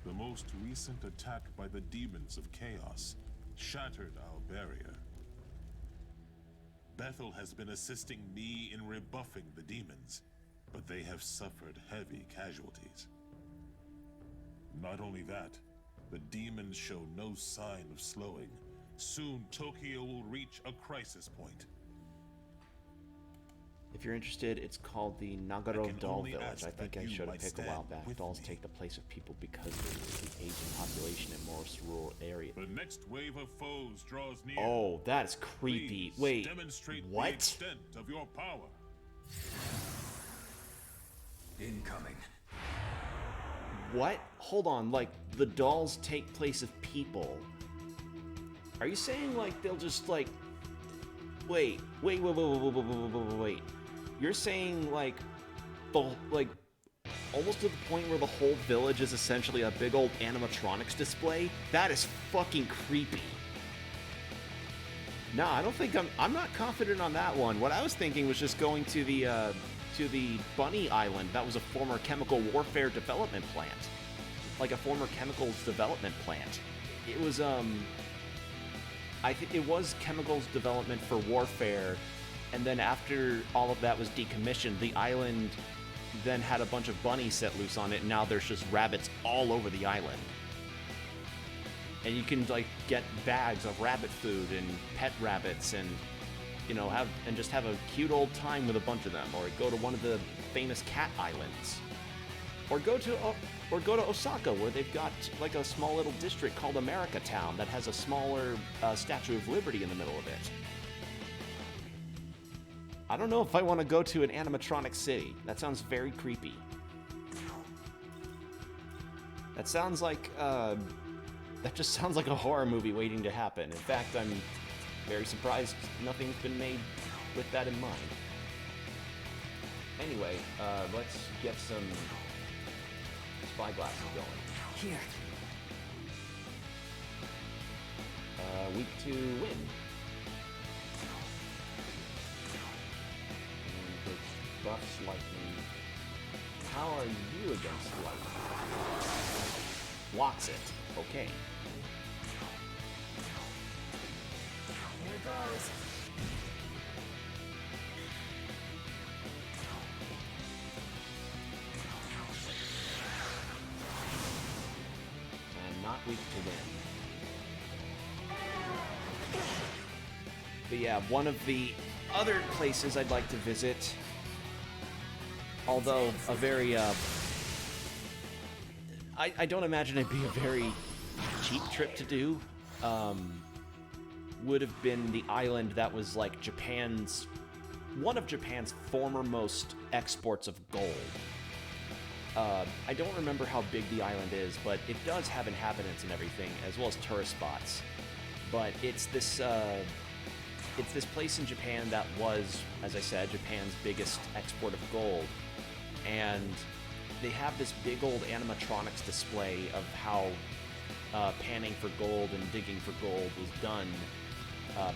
The most recent attack by the demons of chaos shattered our barrier. Bethel has been assisting me in rebuffing the demons, but they have suffered heavy casualties. Not only that, the demons show no sign of slowing. Soon, Tokyo will reach a crisis point. If you're interested, it's called the I Nagaro can Doll only Village. ask I think that I you showed a might pic a while stand back. with Dolls me. take the place of people because of the aging population in most rural areas. The next wave of foes draws near. Oh, that's creepy. Please Wait, demonstrate the what? extent of your power. Incoming. What? Hold on, like, the dolls take place of people. Are you saying, like, they'll just, like... Wait. You're saying, like, almost to the point where the whole village is essentially a big old animatronics display? That is fucking creepy. Nah, I don't think I'm not confident on that one. What I was thinking was just going to the Bunny Island. That was a former chemical warfare development plant. Like a former chemicals development plant. It was, I think it was chemicals development for warfare, and then after all of that was decommissioned, the island then had a bunch of bunnies set loose on it, and now there's just rabbits all over the island. And you can, like, get bags of rabbit food and pet rabbits and, you know, just have a cute old time with a bunch of them, or go to one of the famous cat islands, or go to Osaka, where they've got like a small little district called America Town that has a smaller Statue of Liberty in the middle of it. I don't know if I want to go to an animatronic city. That sounds very creepy. That sounds like that just sounds like a horror movie waiting to happen. In fact, I'm very surprised nothing's been made with that in mind. Anyway, let's get some spyglasses going. Here. Week 2 win. And it buffs lightning. How are you against lightning? Blocks it. Okay. Here goes. And not weak to win. But yeah, one of the other places I'd like to visit, although a very, I don't imagine it'd be a very cheap trip to do, would have been the island that was like one of Japan's formermost exports of gold. I don't remember how big the island is, but it does have inhabitants and everything, as well as tourist spots. But it's this place in Japan that was, as I said, Japan's biggest export of gold. And they have this big old animatronics display of how panning for gold and digging for gold was done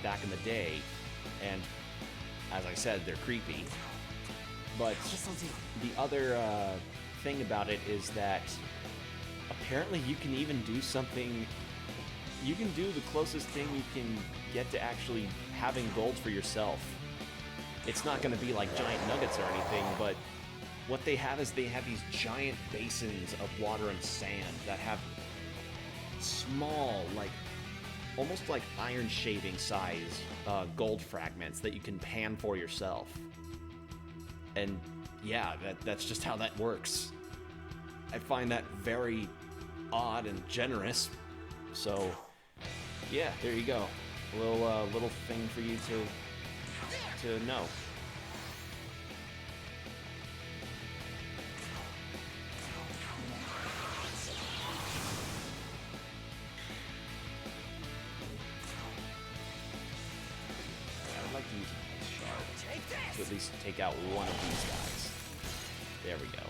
back in the day. And as I said, they're creepy. But the other thing about it is that apparently you can even do something. You can do the closest thing you can get to actually having gold for yourself. It's not going to be like giant nuggets or anything, but what they have is they have these giant basins of water and sand that have small, like almost like iron shaving size gold fragments that you can pan for yourself. And yeah, that's just how that works. I find that very odd and generous. So yeah, there you go. A little thing for you to know. I'd like to use a nice shard to at least take out one of these guys. There we go.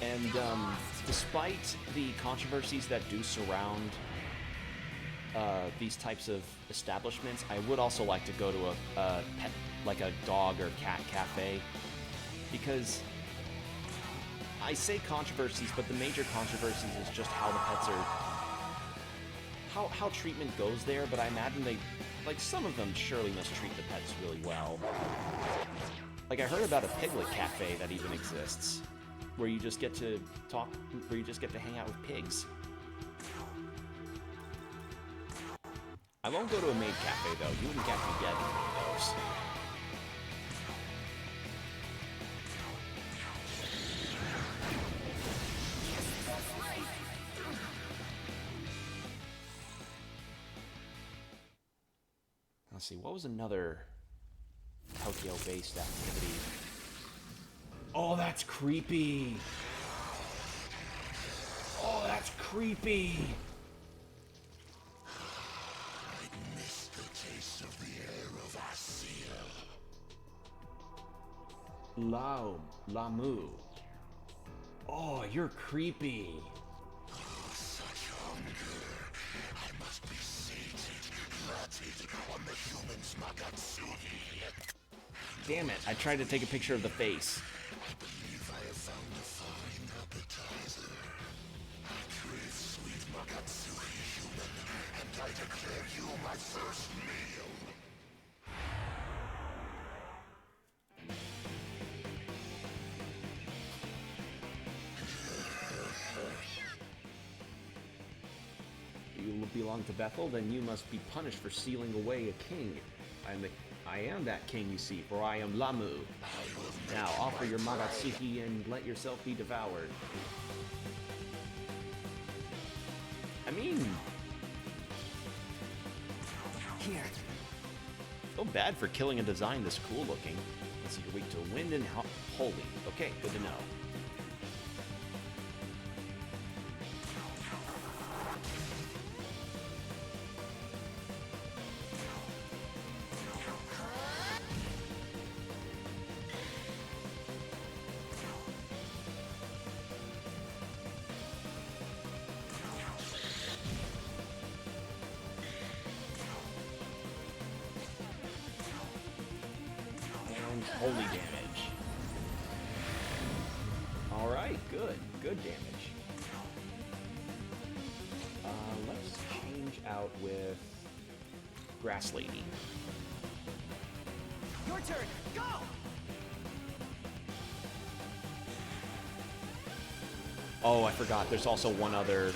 And despite the controversies that do surround these types of establishments, I would also like to go to a pet, like a dog or cat cafe. because I say controversies, but the major controversies is just how the pets are, how treatment goes there, but I imagine they, like, some of them surely must treat the pets really well. Like, I heard about a piglet cafe that even exists, where you just get to talk, where you just get to hang out with pigs. I won't go to a maid cafe, though. You wouldn't catch me getting one of those. Let's see, what was another Tokyo-based activity? Oh, that's creepy! Oh, that's creepy! I miss the taste of the air of Asia. Lamu. Oh, you're creepy. Such hunger. I must be sated, glutted on the human's Magatsugi. Damn it, I tried to take a picture of the face. I believe I have found a fine appetizer. I crave sweet Magatsugi, human, and I declare you my first meal. You belong to Bethel, then you must be punished for sealing away a king. I am that king, you see, for I am Lamu. Now offer your Magatsuki and let yourself be devoured. I mean... Here. Feel bad for killing a design this cool looking. Let's see, you're weak to wind and holy. Okay, good to know. Holy damage. Alright, good. Good damage. Let's change out with Grass Lady. Your turn. Go! Oh, I forgot. There's also one other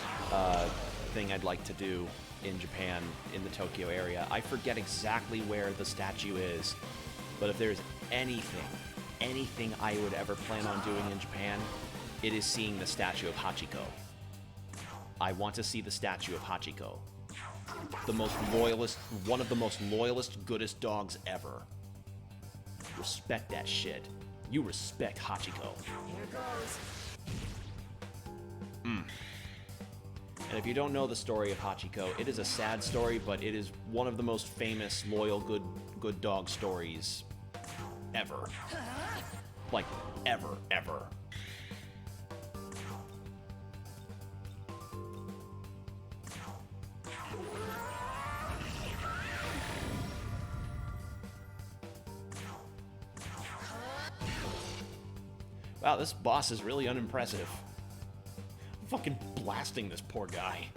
thing I'd like to do in Japan, in the Tokyo area. I forget exactly where the statue is, but if there's anything I would ever plan on doing in Japan, it is seeing the Statue of Hachiko. I want to see the Statue of Hachiko. The most loyalist, one of the most loyalist, goodest dogs ever. Respect that shit. You respect Hachiko. Here goes. And if you don't know the story of Hachiko, it is a sad story, but it is one of the most famous, loyal, good dog stories ever. Like, ever. Wow, this boss is really unimpressive. I'm fucking blasting this poor guy.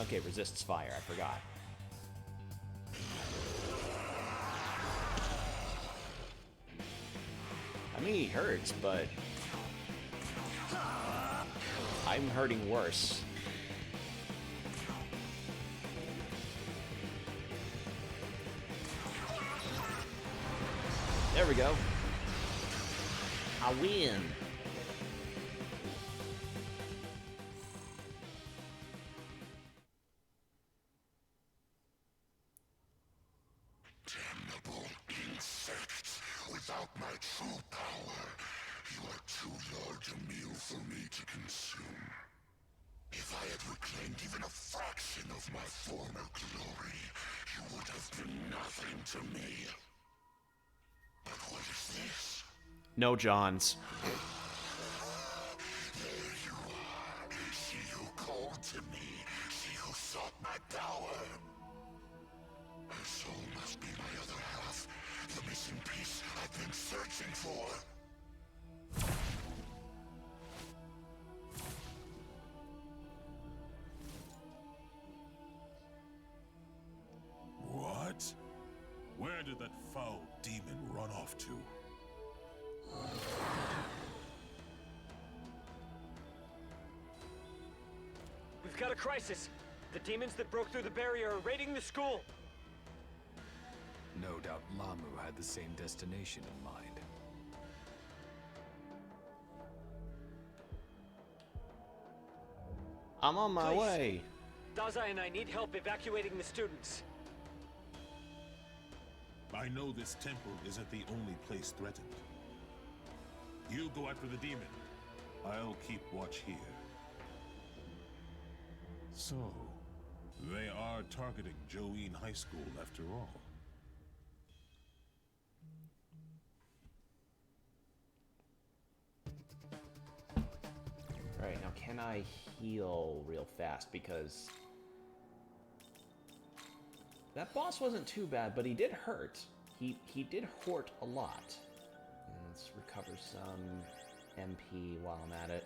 Okay, resists fire, I forgot. I mean, he hurts, but I'm hurting worse. There we go. I win. Damnable insects! Without my true power, you are too large a meal for me to consume. If I had reclaimed even a fraction of my former glory, you would have been nothing to me. But what is this? No Johns. There you are. She who called to me. She who sought my power. Her soul must be my other half. The missing searching for? What? Where did that foul demon run off to? We've got a crisis. The demons that broke through the barrier are raiding the school. No doubt Lamu had the same destination in mind. I'm on my Please. way. Dazai and I need help evacuating the students. I know this temple isn't the only place threatened. You go after the demon. I'll keep watch here. So, they are targeting Joeen High School after all. Alright, now can I heal real fast? Because that boss wasn't too bad, but he did hurt. He did hurt a lot. Let's recover some MP while I'm at it.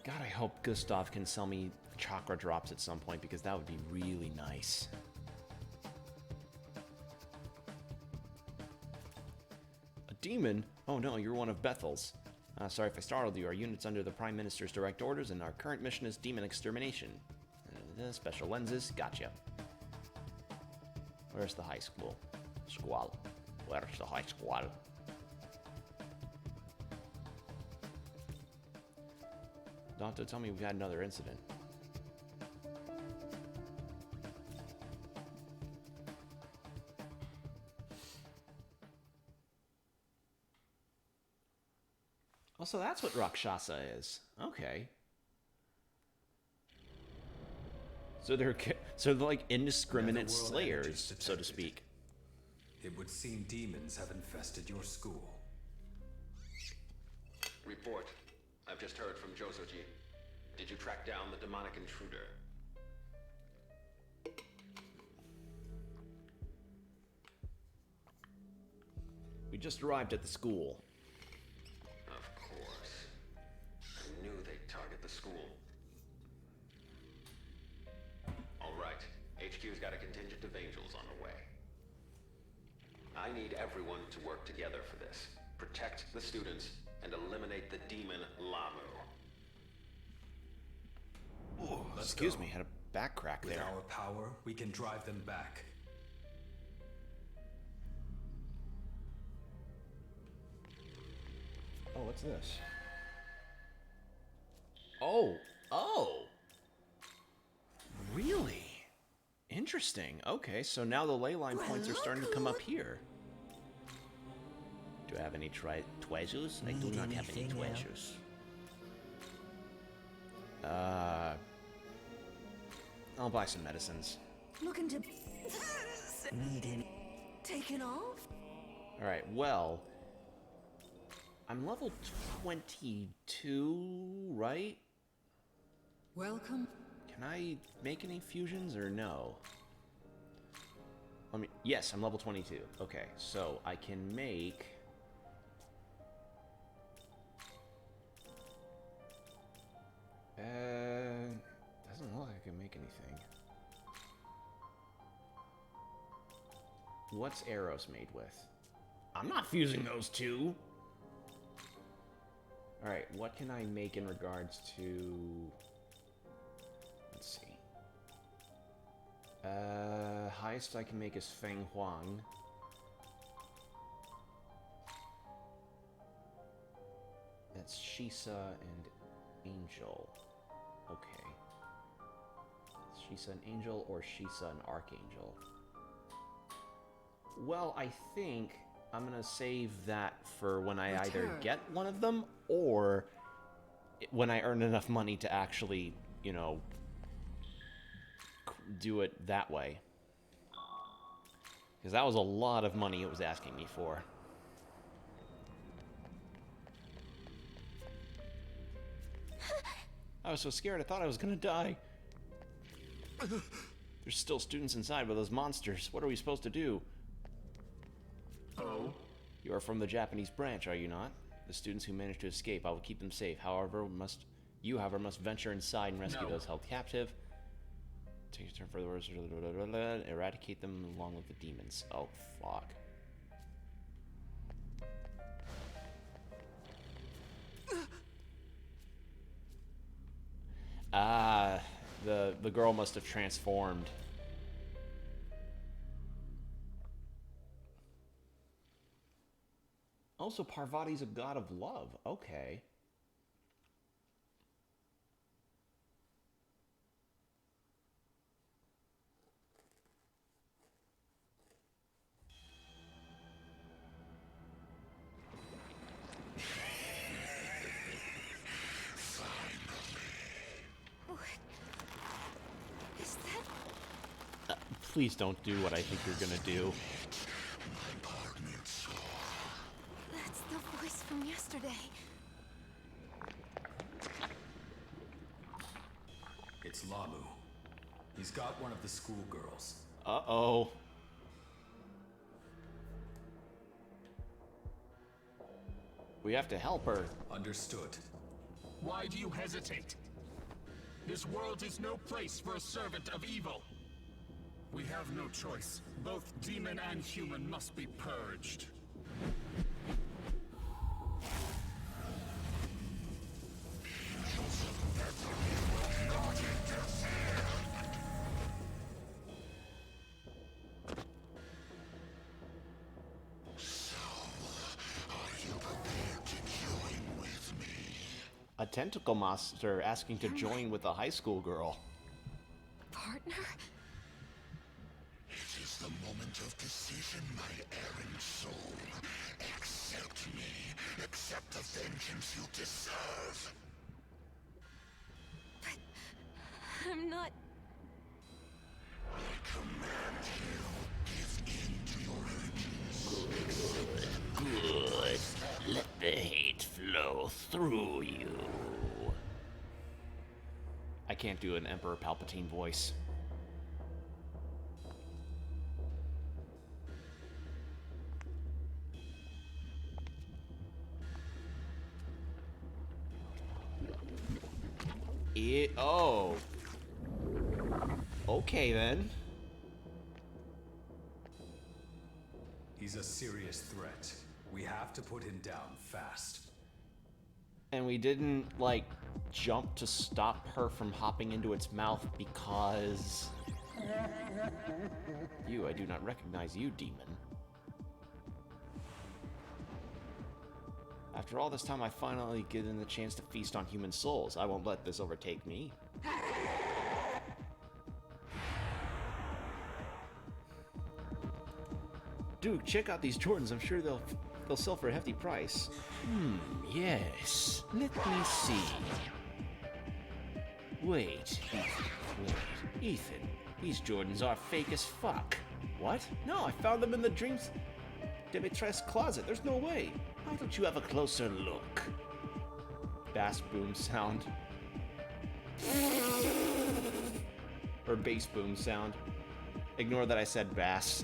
God, I hope Gustav can sell me chakra drops at some point, because that would be really nice. A demon? Oh no, you're one of Bethel's. Sorry if I startled you. Our unit's under the Prime Minister's direct orders, and our current mission is demon extermination. Special lenses, gotcha. Where's the high school? Squall. Where's the high squall? Don't tell me we've had another incident. Oh, so that's what Rakshasa is. Okay. So they're like indiscriminate Netherworld slayers, energies so to detected. speak. It would seem demons have infested your school. Report. I've just heard from Josoji. Did you track down the demonic intruder? We just arrived at the school. Of course. I knew they'd target the school. All right. HQ's got a contingent of angels on the way. I need everyone to work together for this. Protect the students and eliminate the demon Lamu. Excuse me, had a back crack With there. our power, we can drive them back. Oh, what's this? Oh! Really? Interesting. Okay, so now the ley line points are starting to come up here. Do I have any treasures? I do not have any treasures. I'll buy some medicines. Looking to needing taken off? Alright, well, I'm level 22, right? Welcome. Can I make any fusions or no? Yes, I'm level 22. Okay, so I can make... doesn't look like I can make anything. What's Eros made with? I'm not fusing those two! Alright, what can I make in regards to... Let's see. Highest I can make is Feng Huang. That's Shisa and Angel. Okay. Shisa an Angel or Shisa an Archangel? Well, I think I'm gonna save that for when I either get one of them or when I earn enough money to actually, you know, do it that way. Because that was a lot of money it was asking me for. I was so scared I thought I was gonna die. There's still students inside with those monsters. What are we supposed to do? Oh? You are from the Japanese branch, are you not? The students who managed to escape, I will keep them safe. However, you must venture inside and rescue those held captive. Take your turn for the words. Eradicate them along with the demons. Oh, fuck. Ah, the girl must have transformed. Also, Parvati's a god of love. Okay. Is that... Please don't do what I think you're gonna do. That's the voice from yesterday. It's Lamu. He's got one of the schoolgirls. Uh-oh. We have to help her. Understood. Why do you hesitate? This world is no place for a servant of evil. We have no choice. Both demon and human must be purged. A tentacle monster asking to join with a high school girl. Partner? It is the moment of decision, my errant soul. Accept me. Accept the vengeance you deserve. But... I'm not... I command you, give in to your urges. Good. Let the hate flow through you. I can't do an Emperor Palpatine voice. Oh. Okay then. He's a serious threat. We have to put him down fast. And we didn't, like, jump to stop her from hopping into its mouth because... I do not recognize you, demon. After all this time, I finally given the chance to feast on human souls. I won't let this overtake me. Dude, check out these Jordans. I'm sure they'll sell for a hefty price. Yes. Let me see. Wait, Ethan. These Jordans are fake as fuck. What? No, I found them in the Dreams Demetrius closet. There's no way. Why don't you have a closer look? Bass boom sound. Or bass boom sound. Ignore that I said bass.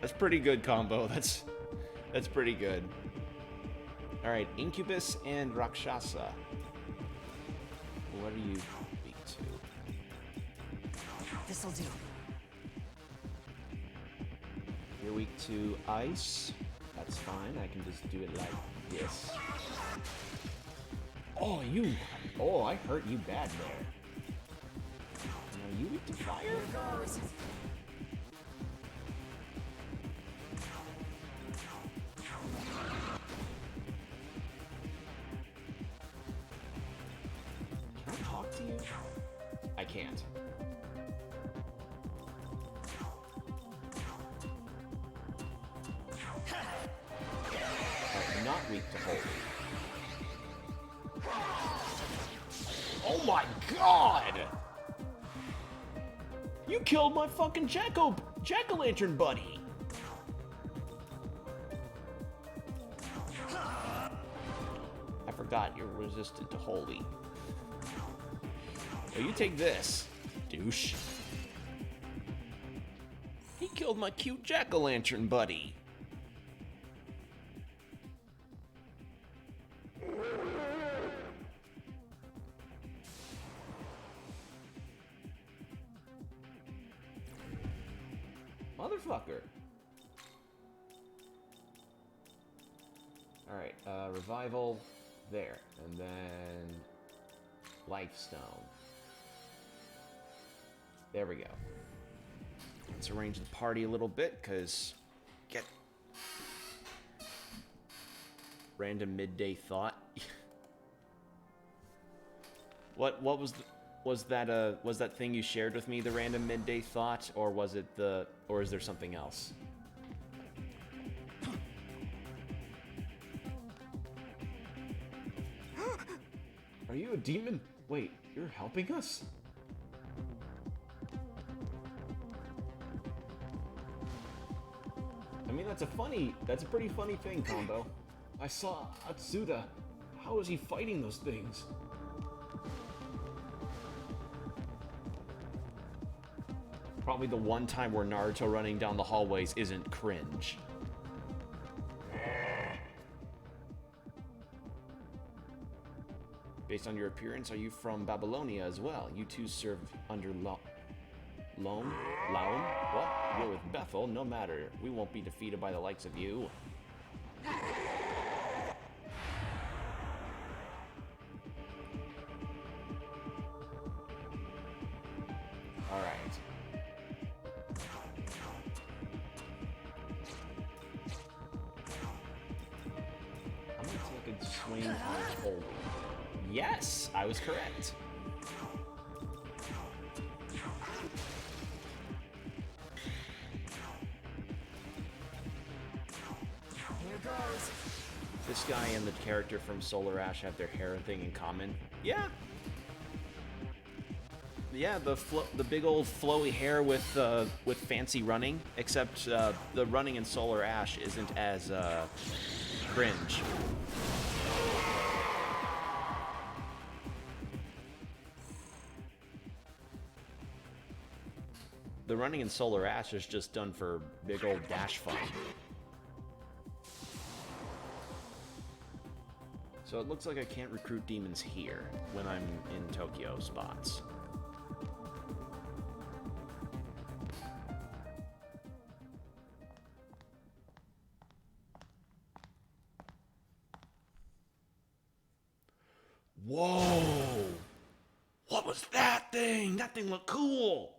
That's pretty good combo. That's pretty good. Alright, Incubus and Rakshasa. What are you weak to? This'll do. You're weak to ice. That's fine. I can just do it like this. Oh, I hurt you bad there. Are you weak to fire? Here goes. Can I talk to you? I can't. I'm not weak to holy. Oh my god! You killed my fucking jack-o'-lantern buddy! I forgot you're resistant to holy. Well, you take this, douche. He killed my cute jack-o'-lantern buddy. motherfucker. Alright, revival there. And then Lifestone. There we go. Let's arrange the party a little bit, because get random midday thought. What was that thing you shared with me, the random midday thought, or was it or is there something else? Are you a demon? Wait, you're helping us? I mean, that's a pretty funny thing, Combo. I saw Atsuda. How is he fighting those things? Probably the one time where Naruto running down the hallways isn't cringe. Based on your appearance, are you from Babylonia as well? You two serve under Laum? What? You're with Bethel? No matter. We won't be defeated by the likes of you. Alright. I'm gonna take a swing on Holy. Yes, I was correct. Here goes. This guy and the character from Solar Ash have their hair thing in common. Yeah. Yeah, the big old flowy hair with fancy running, except the running in Solar Ash isn't as cringe. The running in Solar Ash is just done for big old dash fun. So it looks like I can't recruit demons here when I'm in Tokyo spots. Whoa! What was that thing? That thing looked cool!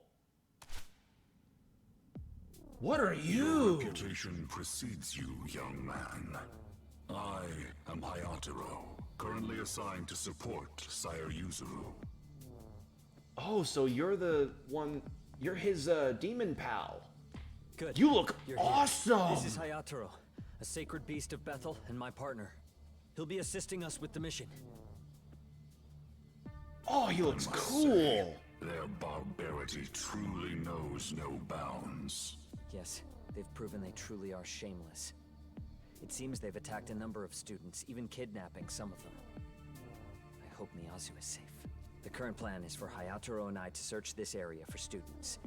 What are Your you? reputation precedes you, young man. I am Hayataro, currently assigned to support Sire Yuzuru. Oh, so you're the one... You're his demon pal. Good. You look You're here. awesome! This is Hayataro, a sacred beast of Bethel and my partner. He'll be assisting us with the mission. Oh, he looks I must cool! say, their barbarity truly knows no bounds. Yes, they've proven they truly are shameless. It seems they've attacked a number of students, even kidnapping some of them. I hope Miyazu is safe. The current plan is for Hayataro and I to search this area for students.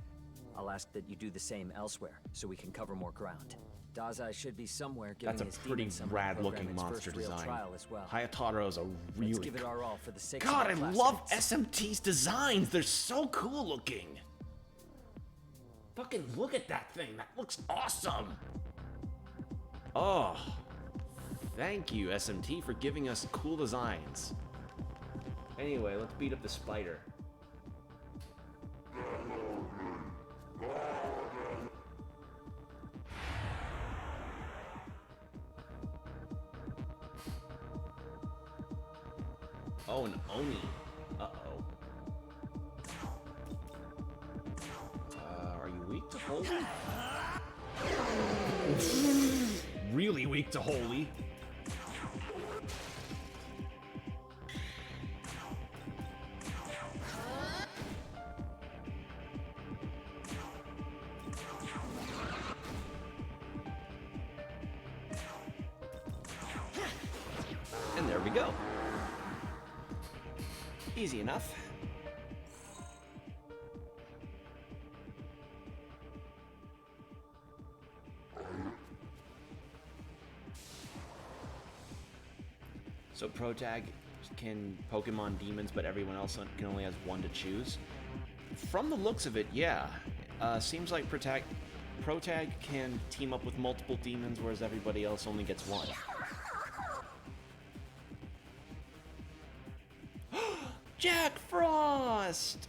I'll ask that you do the same elsewhere, so we can cover more ground. Dazai should be somewhere giving That's a his pretty demon summoning rad-looking program its monster first real design. trial as well. Hayataro's a really... Let's give it our all for the sake God, I of our love classmates. SMT's designs! They're so cool looking! Fucking look at that thing! That looks awesome! Oh, thank you, SMT, for giving us cool designs. Anyway, let's beat up the spider. Oh, an Oni. Uh-oh. Are you weak to holy? Really weak to holy. And there we go. Easy enough. So Protag can Pokemon demons, but everyone else can only has one to choose. From the looks of it, yeah. Seems like protag can team up with multiple demons, whereas everybody else only gets one. Jack Frost!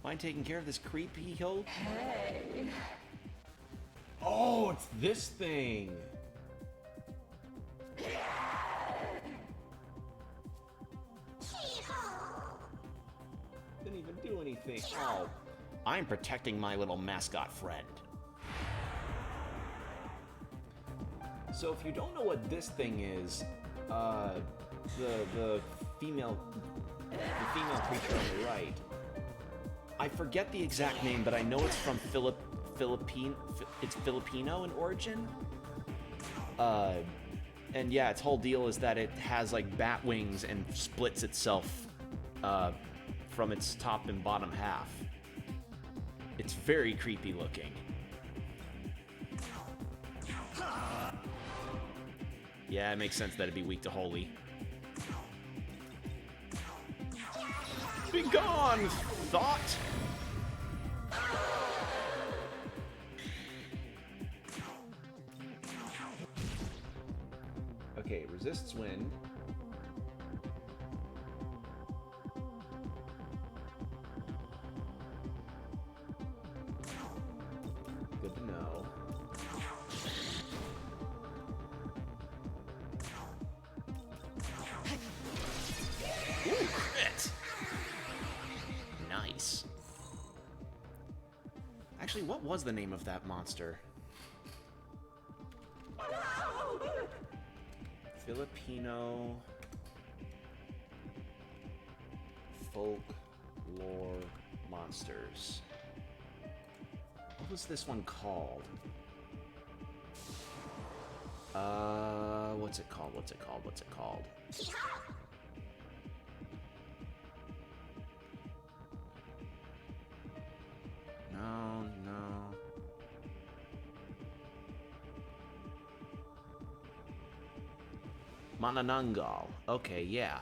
Mind taking care of this creepy hoe? Hey. Oh, it's this thing! Didn't even do anything. Oh, I'm protecting my little mascot friend. So if you don't know what this thing is, the female creature on the right, I forget the exact name, but I know it's from it's Filipino in origin. And yeah, its whole deal is that it has like bat wings and splits itself from its top and bottom half. It's very creepy looking. Yeah, it makes sense that it'd be weak to holy. Be gone, thought! Okay, resists wind. Good to know. Ooh, crit! Nice. Actually, what was the name of that monster? Filipino folklore monsters. What was this one called? What's it called? What's it called? What's it called? No, no. Manananggal. Okay, yeah.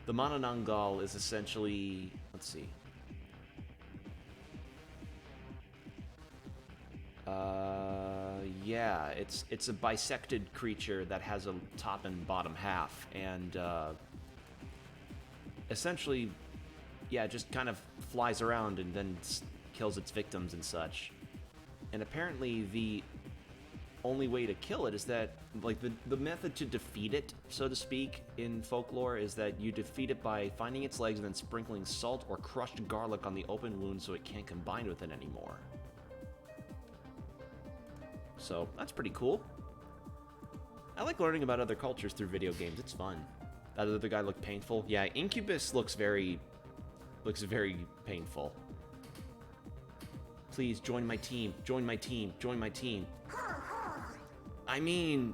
The Manananggal is essentially... Let's see. Yeah, it's a bisected creature that has a top and bottom half, and essentially, yeah, just kind of flies around and then kills its victims and such. And apparently the only way to kill it is that, like, the method to defeat it, so to speak, in folklore is that you defeat it by finding its legs and then sprinkling salt or crushed garlic on the open wound so it can't combine with it anymore. So, that's pretty cool. I like learning about other cultures through video games. It's fun. That other guy looked painful. Yeah, Incubus looks very painful. Please, join my team. Join my team. Join my team. I mean...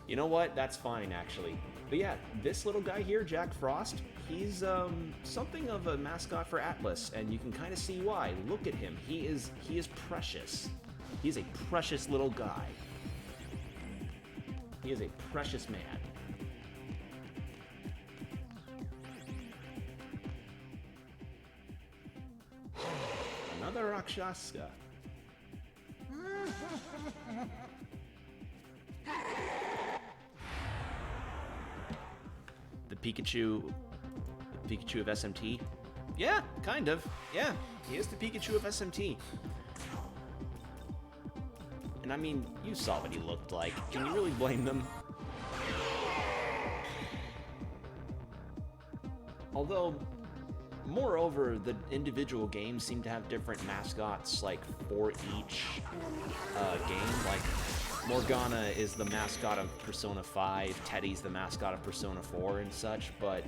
You know what? That's fine, actually. But yeah, this little guy here, Jack Frost, he's, something of a mascot for Atlas, and you can kind of see why. Look at him. He is precious. He's a precious little guy. He is a precious man. Another Rakshasa. The Pikachu of SMT? Yeah, kind of. Yeah, he is the Pikachu of SMT. And I mean, you saw what he looked like. Can you really blame them? Although, moreover, the individual games seem to have different mascots, like, for each game. Like, Morgana is the mascot of Persona 5, Teddy's the mascot of Persona 4 and such, but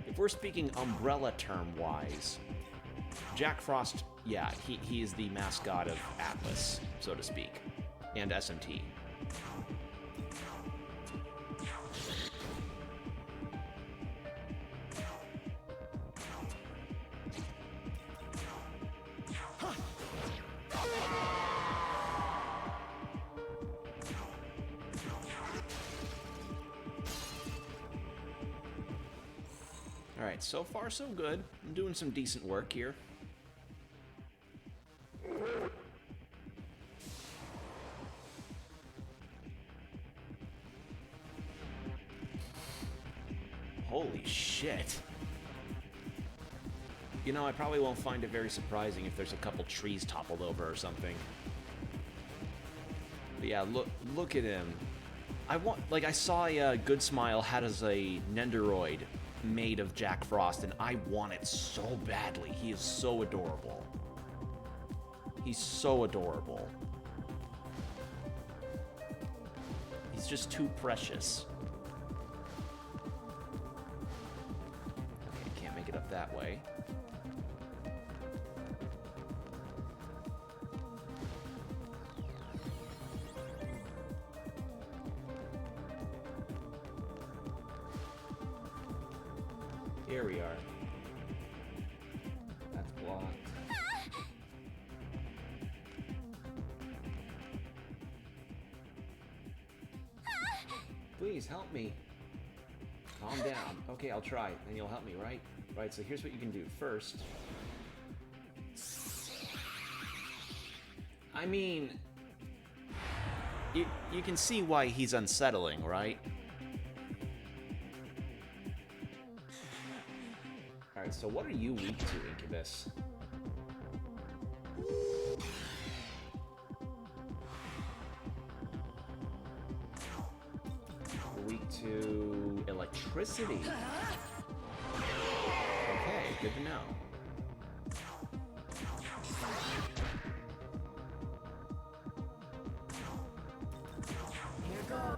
if we're speaking umbrella term-wise, Jack Frost, yeah, he is the mascot of Atlas, so to speak, and SMT. Alright, so far so good. I'm doing some decent work here. Holy shit. You know, I probably won't find it very surprising if there's a couple trees toppled over or something. But yeah, look at him. I saw a Good Smile had as a Nendoroid made of Jack Frost, and I want it so badly. He is so adorable. He's so adorable. He's just too precious. Okay, can't make it up that way. Here we are. That's blocked. Please help me. Calm down. Okay, I'll try, and you'll help me, right? Right, so here's what you can do. First, I mean, you can see why he's unsettling, right? Alright, so what are you weak to, Incubus? Weak to electricity. Okay, good to know. Here goes.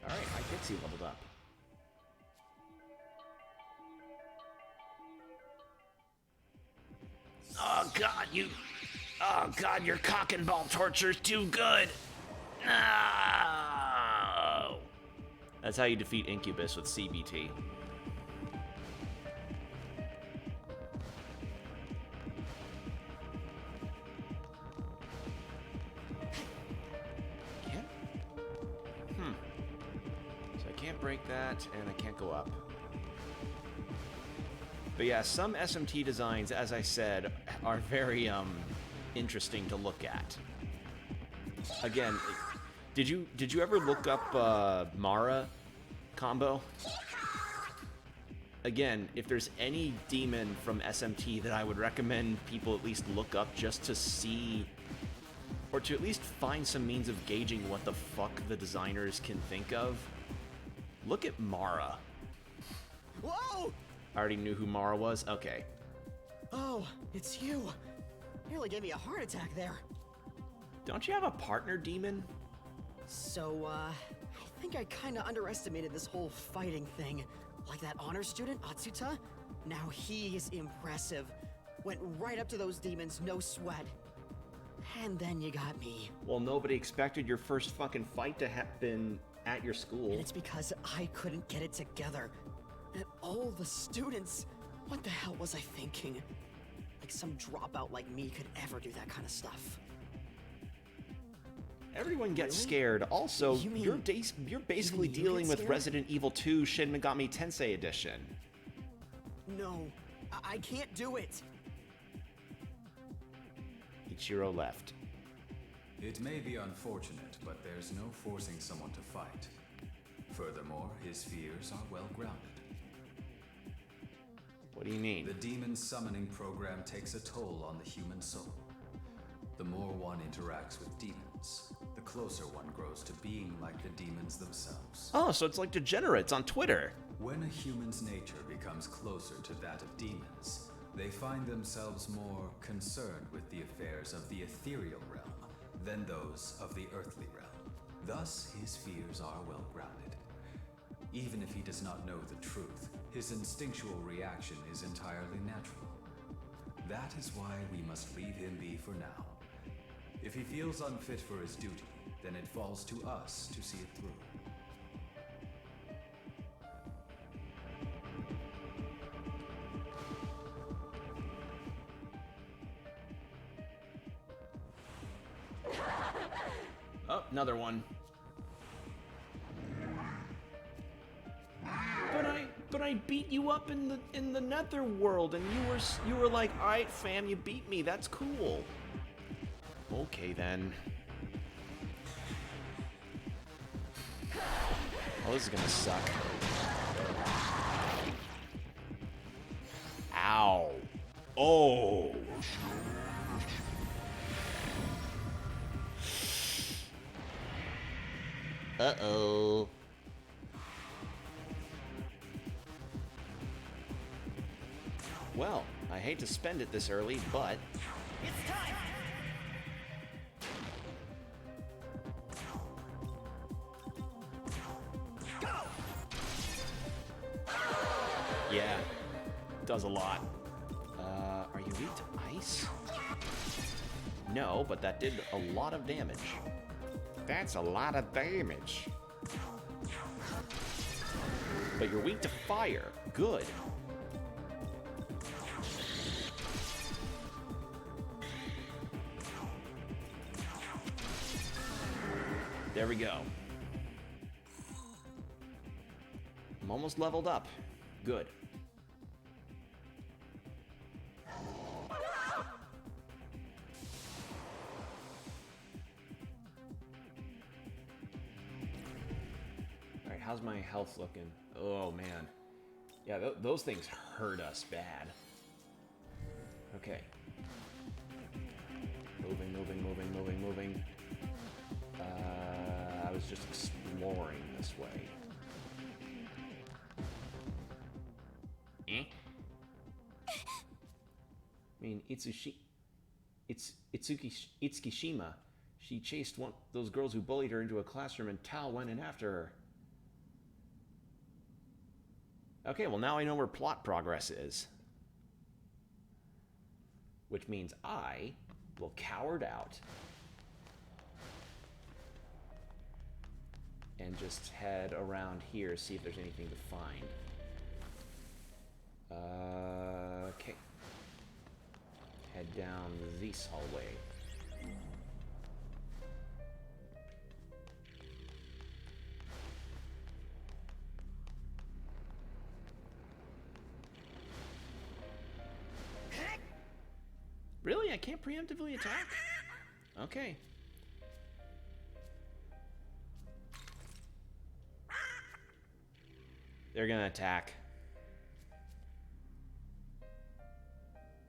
Alright, my Dixie leveled up. Oh god, oh god, your cock and ball torture's too good. No. That's how you defeat Incubus with CBT. Can't? So I can't break that, and I can't go up. But yeah, some SMT designs, as I said, are very interesting to look at. Again, did you ever look up Mara combo? Again, if there's any demon from SMT that I would recommend people at least look up just to see, or to at least find some means of gauging what the fuck the designers can think of, look at Mara. Whoa! I already knew who Mara was? Okay. Oh, it's you. Nearly gave me a heart attack there. Don't you have a partner demon? So, I think I kinda underestimated this whole fighting thing. Like that honor student, Atsuta? Now he is impressive. Went right up to those demons, no sweat. And then you got me. Well, nobody expected your first fucking fight to happen at your school. And it's because I couldn't get it together. And all the students, what the hell was I thinking? Like some dropout like me could ever do that kind of stuff. Everyone gets Really? scared. Also, You mean- you're basically you get dealing with scared? Resident Evil 2 Shin Megami Tensei Edition. No, I can't do it. Ichiro left. It may be unfortunate, but there's no forcing someone to fight. Furthermore, his fears are well grounded. What do you mean? The demon summoning program takes a toll on the human soul. The more one interacts with demons, the closer one grows to being like the demons themselves. Oh, so it's like degenerates on Twitter. When a human's nature becomes closer to that of demons, they find themselves more concerned with the affairs of the ethereal realm than those of the earthly realm. Thus, his fears are well grounded. Even if he does not know the truth, his instinctual reaction is entirely natural. That is why we must leave him be for now. If he feels unfit for his duty, then it falls to us to see it through. Oh, another one. But I beat you up in the nether world, and you were like, all right, fam, you beat me. That's cool. Okay then. Oh, this is gonna suck. Ow. Oh. Uh-oh. Well, I hate to spend it this early, but... It's time! Go! Yeah, does a lot. Are you weak to ice? No, but that did a lot of damage. That's a lot of damage. But you're weak to fire. Good. There we go. I'm almost leveled up. Good. Alright, how's my health looking? Oh, man. Yeah, those things hurt us bad. Okay. Moving. I was just exploring this way. I mean, Itsukishima. She chased those girls who bullied her into a classroom, and Tao went in after her. Okay, well now I know where plot progress is. Which means I will coward out and just head around here, see if there's anything to find. Okay. Head down this hallway. Really? I can't preemptively attack? Okay. They're gonna attack.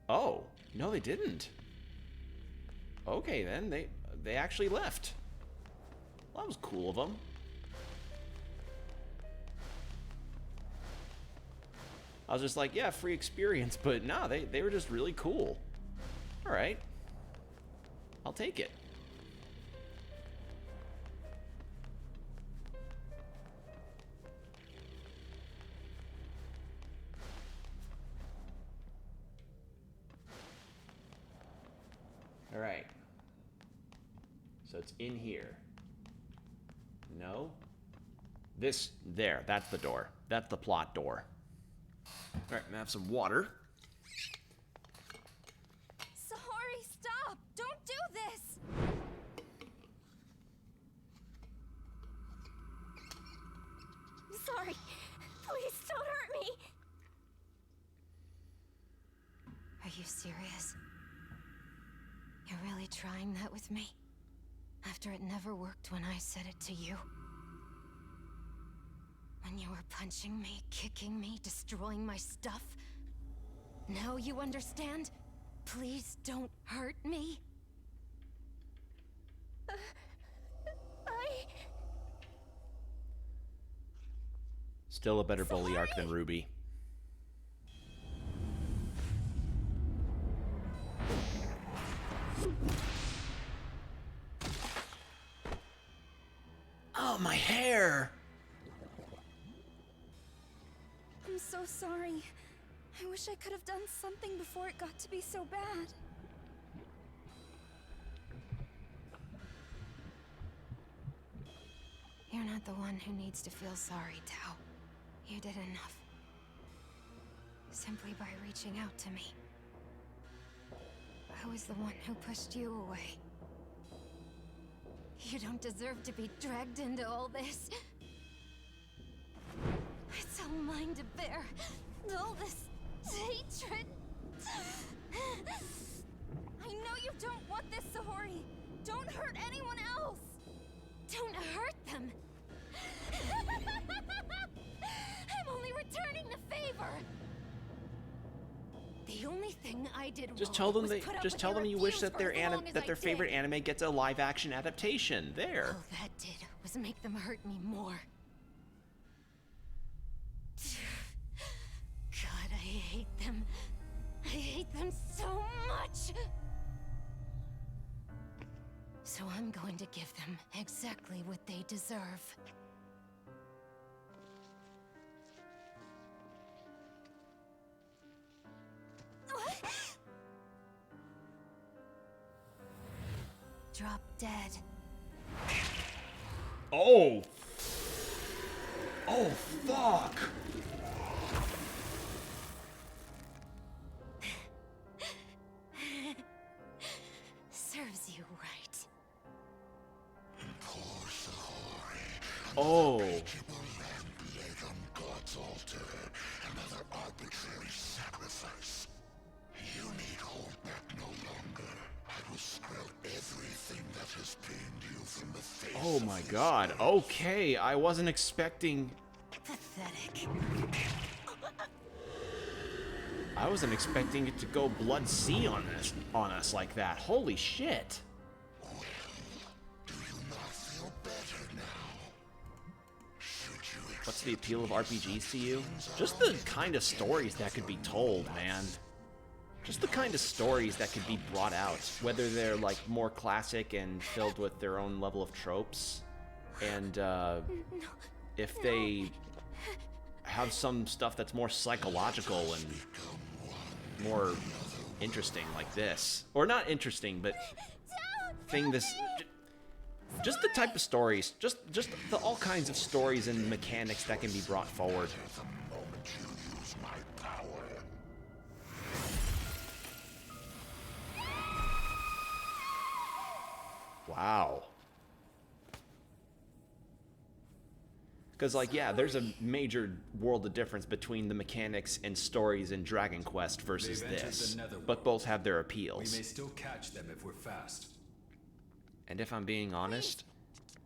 Oh, no they didn't. Okay then, they actually left. Well, that was cool of them. I was just like, yeah, free experience, but no, they were just really cool. All right. I'll take it. All right. So it's in here. No? There, that's the door. That's the plot door. All right, I'm gonna have some water. Sorry, stop! Don't do this! Sorry. Please don't hurt me! Are you serious? You're really trying that with me? After it never worked when I said it to you? When you were punching me, kicking me, destroying my stuff? Now you understand? Please don't hurt me. Still a better bully arc than Ruby. Oh, my hair! I'm so sorry. I wish I could have done something before it got to be so bad. You're not the one who needs to feel sorry, Tao. You did enough. Simply by reaching out to me. I was the one who pushed you away. You don't deserve to be dragged into all this. It's hell mine to bear all this hatred. I know you don't want this, Sahori. Don't hurt anyone else. Don't hurt them. I'm only returning the favor. The only thing I did Just wrong tell them was they put up just with tell their them you wish abuse that their for as long as I their favorite did. anime gets a live action adaptation. There. All that did was make them hurt me more. God, I hate them. I hate them so much. So I'm going to give them exactly what they deserve. Drop dead. Oh. Oh fuck. Serves you right. Poor Sahori. Oh. Bled on God's altar. Another arbitrary sacrifice. You need hold back no longer. I will scrub everything that has pained you from the face. Oh my god. Okay, I wasn't expecting. Pathetic. I wasn't expecting it to go blood sea on us like that. Holy shit. Well, do you not feel better now? Should you What's the appeal of RPGs to you? Just the kind of stories that could be told, man. Just the kind of stories that could be brought out, whether they're like more classic and filled with their own level of tropes, and if they have some stuff that's more psychological and more interesting, like this, or not interesting, but just the type of stories, just all kinds of stories and mechanics that can be brought forward. the moment you use my power? Wow. Because, like, yeah, there's a major world of difference between the mechanics and stories in Dragon Quest versus They've entered this, the Netherworld. but both have their We appeals. may still catch them if we're fast. And if I'm being honest,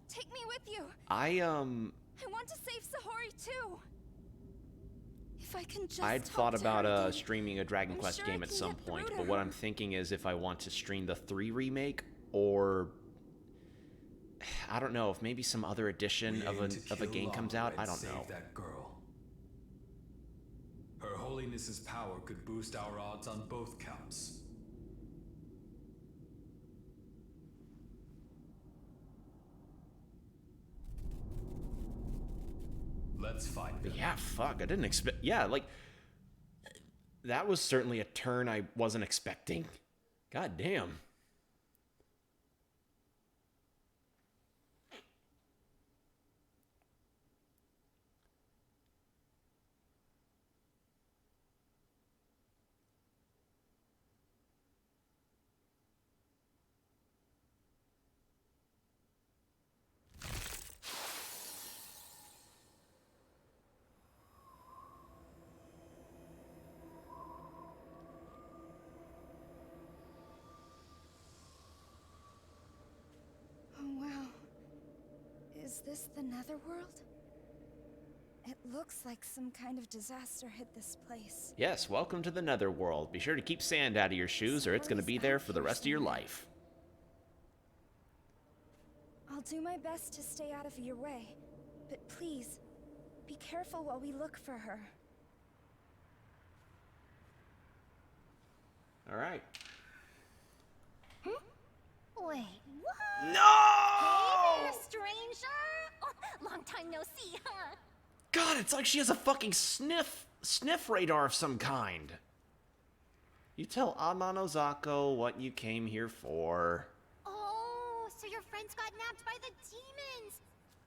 Take me with you. I want to save Sahori too. If I can just I'd talk thought to about her again, streaming a Dragon I'm Quest sure I game at can some get through point, to but what her. I'm thinking is if I want to stream the 3 remake, or I don't know, if maybe some other edition We of aim to a kill game comes Lava out, I and don't save know. that girl. Her Holiness's power could boost our odds on both counts. Let's find them. But yeah, fuck, I didn't expect. Yeah, like that was certainly a turn I wasn't expecting. God damn. Oh wow. Is this the Netherworld? It looks like some kind of disaster hit this place. Yes, welcome to the Netherworld. Be sure to keep sand out of your shoes, or it's going to be there for the rest of your life. I'll do my best to stay out of your way, but please, be careful while we look for her. All right. Wait, what? No! Hey there, stranger! Oh, long time no see, huh? God, it's like she has a fucking sniff radar of some kind. You tell Amanozako what you came here for. Oh, so your friends got nabbed by the demons.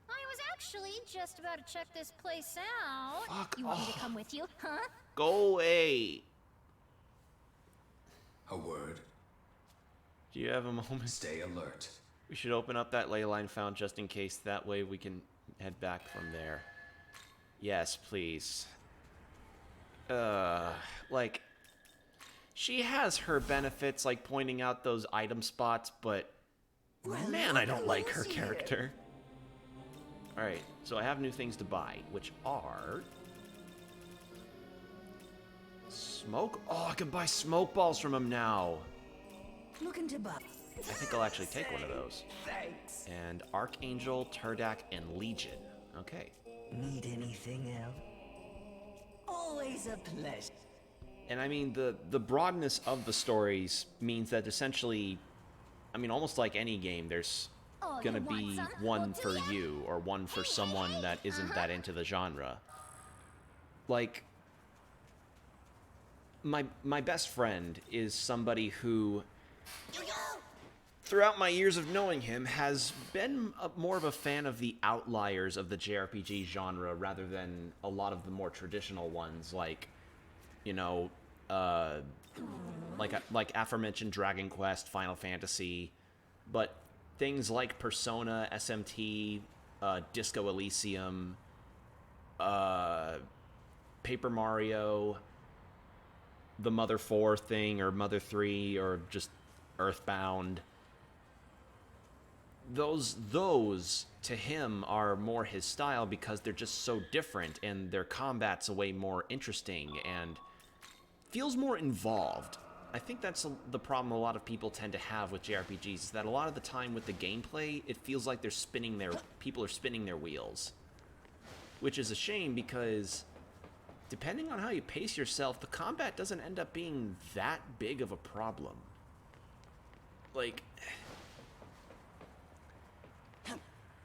I was actually just about to check this place out. Fuck You want me off. to come with you, huh? Go away. A word. Do you have a moment? Stay alert. We should open up that ley line found just in case. That way we can head back from there. Yes, please. Like, she has her benefits, like pointing out those item spots, but man, I don't like her character. Alright, so I have new things to buy, which are... Smoke? Oh, I can buy smoke balls from him now. Looking to buy. I think I'll actually take one of those. Thanks. And Archangel, Turdak, and Legion. Okay. Need anything else? Always a pleasure. And I mean, the broadness of the stories means that essentially, I mean, almost like any game, there's gonna be one for you, or one for someone that isn't that into the genre. Like, my best friend is somebody who, throughout my years of knowing him, has been more of a fan of the outliers of the JRPG genre rather than a lot of the more traditional ones, like, you know, like aforementioned Dragon Quest, Final Fantasy, but things like Persona, SMT, Disco Elysium, Paper Mario, the Mother 4 thing, or Mother 3, or just Earthbound. Those to him are more his style because they're just so different, and their combat's a way more interesting and feels more involved. I think that's the problem a lot of people tend to have with JRPGs, is that a lot of the time with the gameplay, it feels like people are spinning their wheels. Which is a shame because depending on how you pace yourself, the combat doesn't end up being that big of a problem. Like,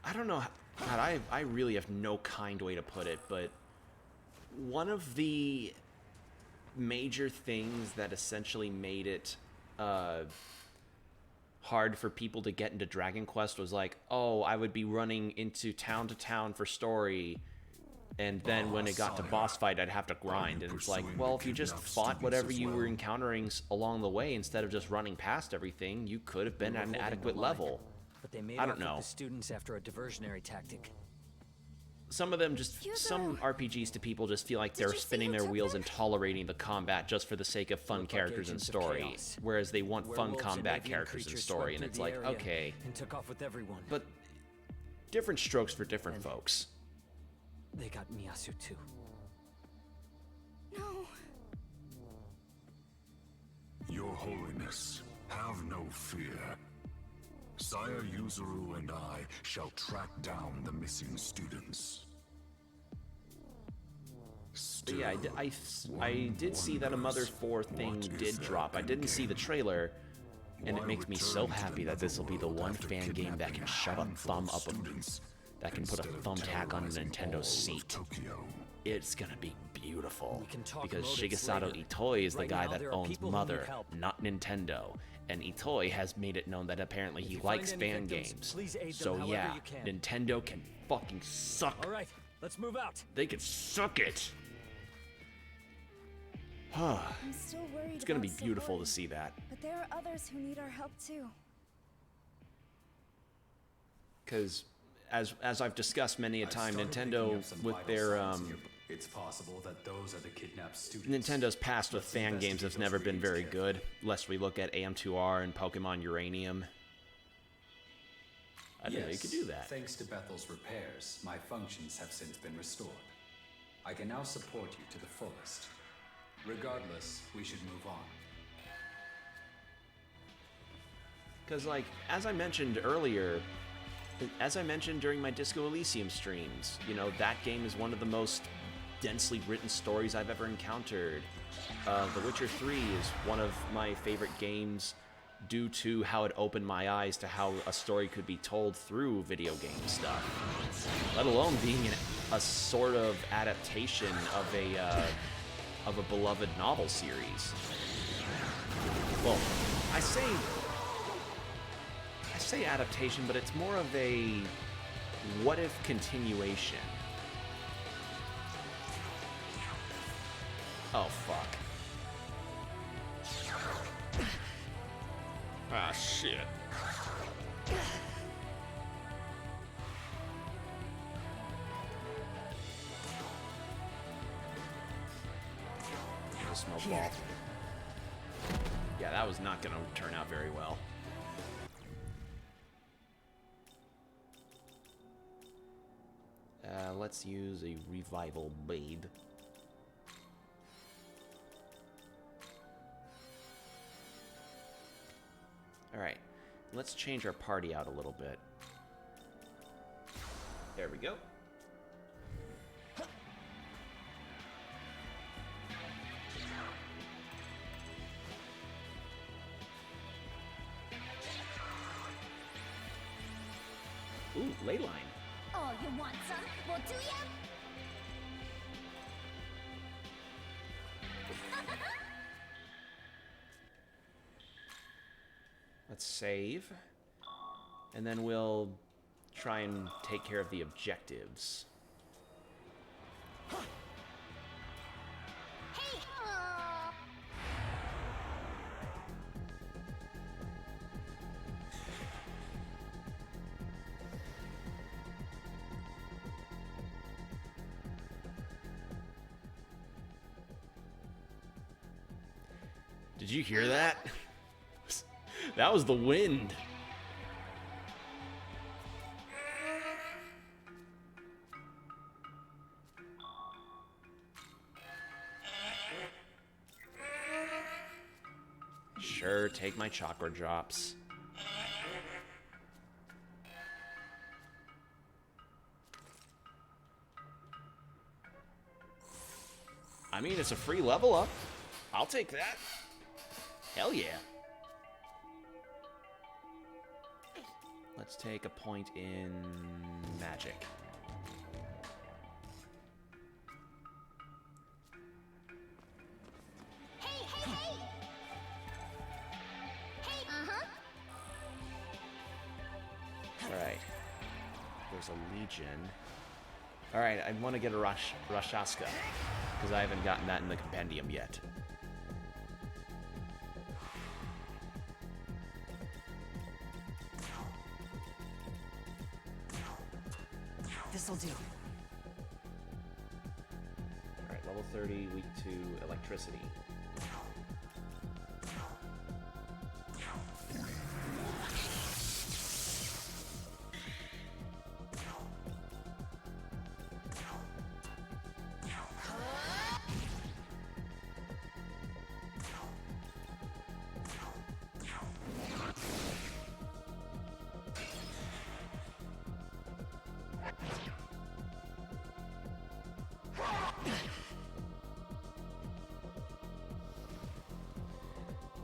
I don't know, God, I really have no kind way to put it, but one of the major things that essentially made it hard for people to get into Dragon Quest was like, oh, I would be running into town to town for story, and then when it got to boss fight, I'd have to grind. And it's like, well, if you just fought whatever you were encountering along the way instead of just running past everything, you could have been at an adequate level. But they made I off don't with know. the students after a diversionary tactic. Some of them some RPGs to people just feel like they're spinning their wheels and tolerating the combat just for the sake of fun characters and story, whereas they want fun combat characters and story, and it's like, okay, and took off with everyone. but different strokes for different folks. They got Miyasu too. No. Your Holiness, have no fear. Sire Yuzuru and I shall track down the missing students. But yeah, I did see that a Mother 4 thing did drop. I didn't see the trailer, and it makes me so happy that this will be the one fan game that can shove a thumb up, that can put a thumbtack on a Nintendo seat. It's gonna be beautiful, because Shigesato Itoi is the guy that owns Mother, not Nintendo. And Itoi has made it known that apparently he likes fan games. So yeah, Nintendo can fucking suck. All right, let's move out. They can suck it. I'm still worried. It's gonna be about beautiful Savoy, to see that. But there are others who need our help too. Because as I've discussed many a time, Nintendo with their It's possible that those are the kidnapped students. Nintendo's past with fan games has never been very good, lest we look at AM2R and Pokemon Uranium. I didn't know you could do that. Thanks to Bethel's repairs, my functions have since been restored. I can now support you to the fullest. Regardless, we should move on. Because, like, as I mentioned earlier, as I mentioned during my Disco Elysium streams, you know, that game is one of the most densely written stories I've ever encountered. The Witcher 3 is one of my favorite games due to how it opened my eyes to how a story could be told through video game stuff, let alone being a sort of adaptation of a beloved novel series. Well, I say adaptation, but it's more of a what-if continuation. Oh, fuck. Ah, shit. fault. Yeah, that was not going to turn out very well. Let's use a revival blade. Alright, let's change our party out a little bit. There we go. Ooh, ley line. Oh, you want some? Well, do ya? Let's save. And then we'll try and take care of the objectives. Hey! Did you hear that? That was the wind. Sure, take my chakra drops. I mean, it's a free level up. I'll take that. Hell yeah. Let's take a point in magic. Hey, hey, hey! Hey, Alright. There's a legion. Alright, I want to get a Rashaska, because I haven't gotten that in the compendium yet. This'll do. Alright, level 30, weak to electricity.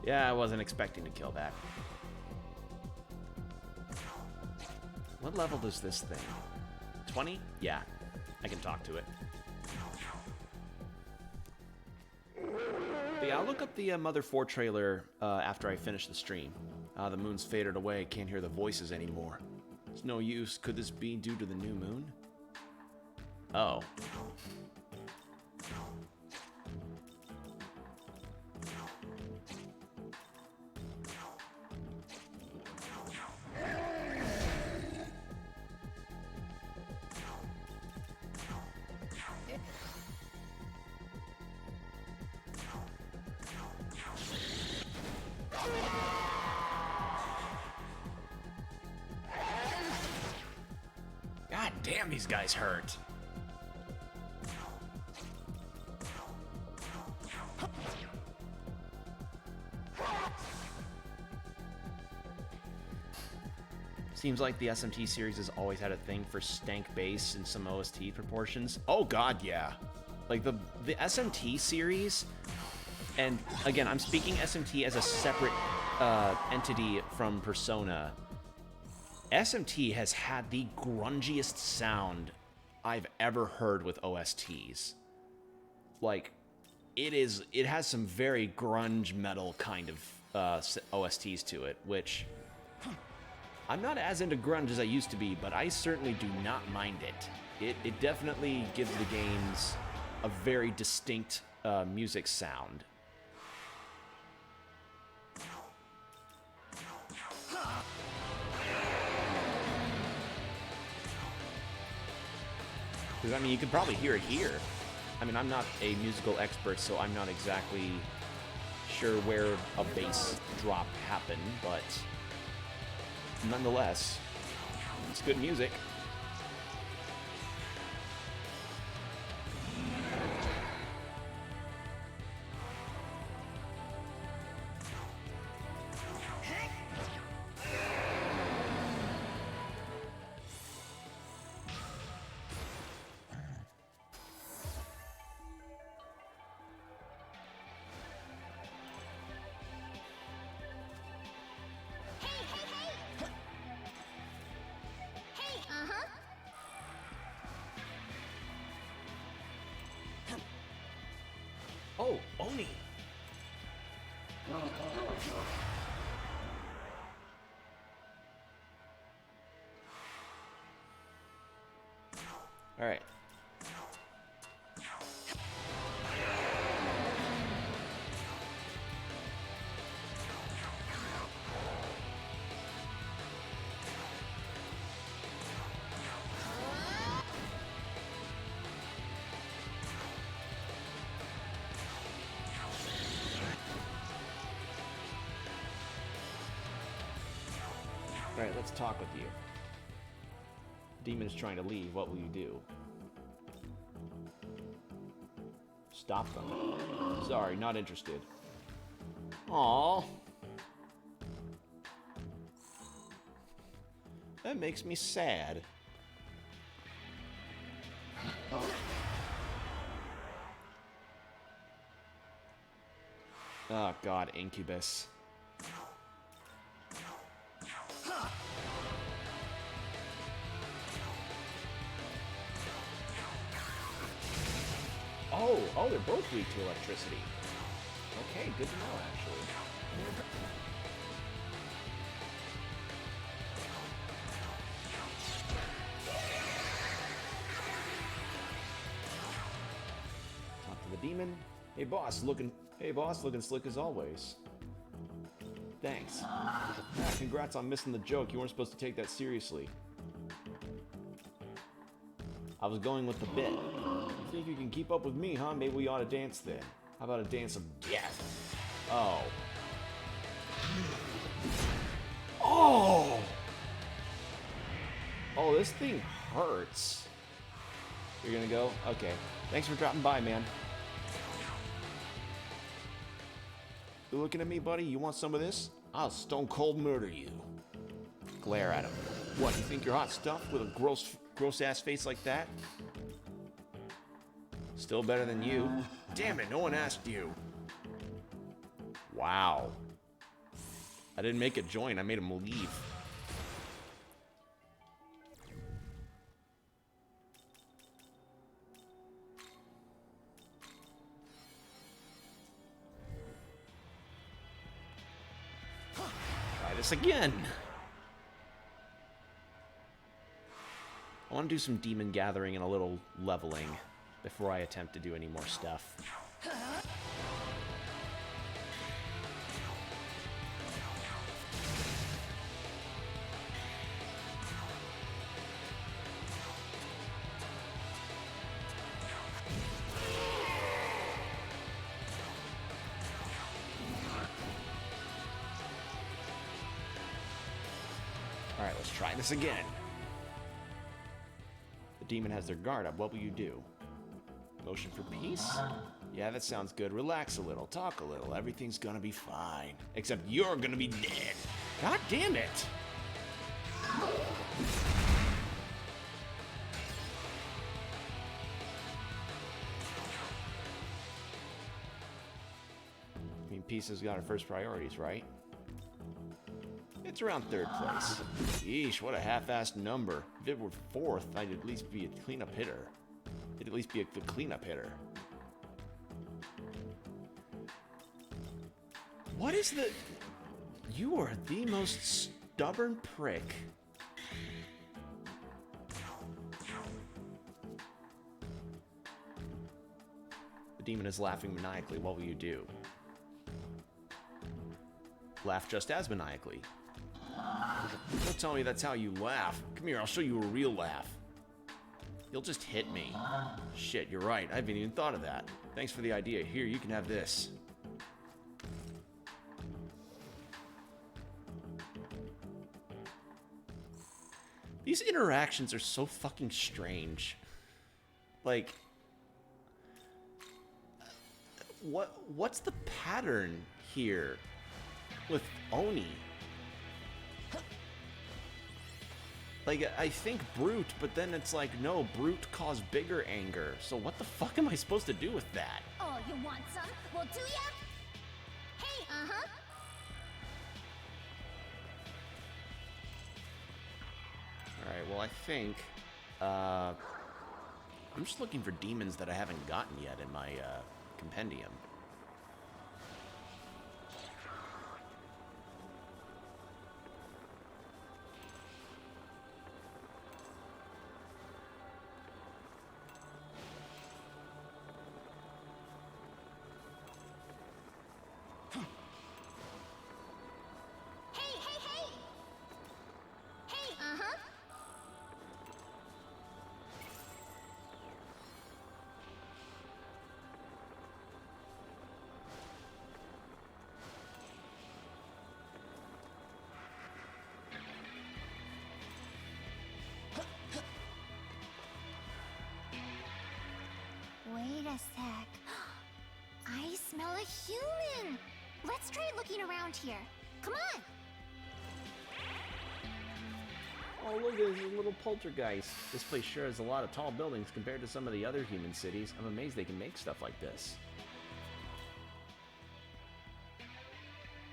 Yeah, I wasn't expecting to kill that. What level does this thing? 20? Yeah, I can talk to it. But yeah, I'll look up the Mother 4 trailer after I finish the stream. The moon's faded away, can't hear the voices anymore. It's no use. Could this be due to the new moon? Oh. God damn, these guys hurt. Seems like the SMT series has always had a thing for stank bass and some OST proportions. Oh god, yeah. Like the SMT series, and again, I'm speaking SMT as a separate entity from Persona. SMT has had the grungiest sound I've ever heard with OSTs. Like, it has some very grunge metal kind of OSTs to it, which I'm not as into grunge as I used to be, but I certainly do not mind it. It definitely gives the games a very distinct music sound. Because, I mean, you can probably hear it here. I mean, I'm not a musical expert, so I'm not exactly sure where a bass drop happened, but nonetheless, it's good music. Oh, Oni! Alright. Alright, let's talk with you. Demon's trying to leave. What will you do? Stop them. Sorry, not interested. Aww. That makes me sad. Oh god, Incubus. Oh, they're both weak to electricity. Okay, good to know, actually. Talk to the demon. Hey boss, looking slick as always. Thanks. Ah, congrats on missing the joke. You weren't supposed to take that seriously. I was going with the bit. You think you can keep up with me, huh? Maybe we ought to dance then. How about a dance of death? Oh. Oh! Oh, this thing hurts. You're gonna go? Okay. Thanks for dropping by, man. You looking at me, buddy? You want some of this? I'll stone cold murder you. Glare at him. What, you think you're hot stuff with a gross ass face like that? Still better than you. Damn it, no one asked you. Wow. I didn't make it join, I made him leave. Try this again. I want to do some demon gathering and a little leveling before I attempt to do any more stuff. Alright, let's try this again. The demon has their guard up. What will you do? Motion for peace? Yeah, that sounds good. Relax a little. Talk a little. Everything's gonna be fine. Except you're gonna be dead. God damn it! I mean, peace has got our first priorities, right? It's around third place. Yeesh, what a half-assed number. If it were fourth, I'd at least be a cleanup hitter. It'd at least be the cleanup hitter. What is the... You are the most stubborn prick. The demon is laughing maniacally. What will you do? Laugh just as maniacally. Don't tell me that's how you laugh. Come here, I'll show you a real laugh. You'll just hit me. Shit, you're right. I haven't even thought of that. Thanks for the idea. Here, you can have this. These interactions are so fucking strange. Like, what's the pattern here with Oni? Like, I think brute, but then it's like, no, brute caused bigger anger. So what the fuck am I supposed to do with that? Oh, you want some? Well, do ya? Hey, uh-huh. Alright, well, I think, I'm just looking for demons that I haven't gotten yet in my, compendium. Wait a sec. I smell a human! Let's try looking around here. Come on! Oh, look, there's a little poltergeist. This place sure has a lot of tall buildings compared to some of the other human cities. I'm amazed they can make stuff like this.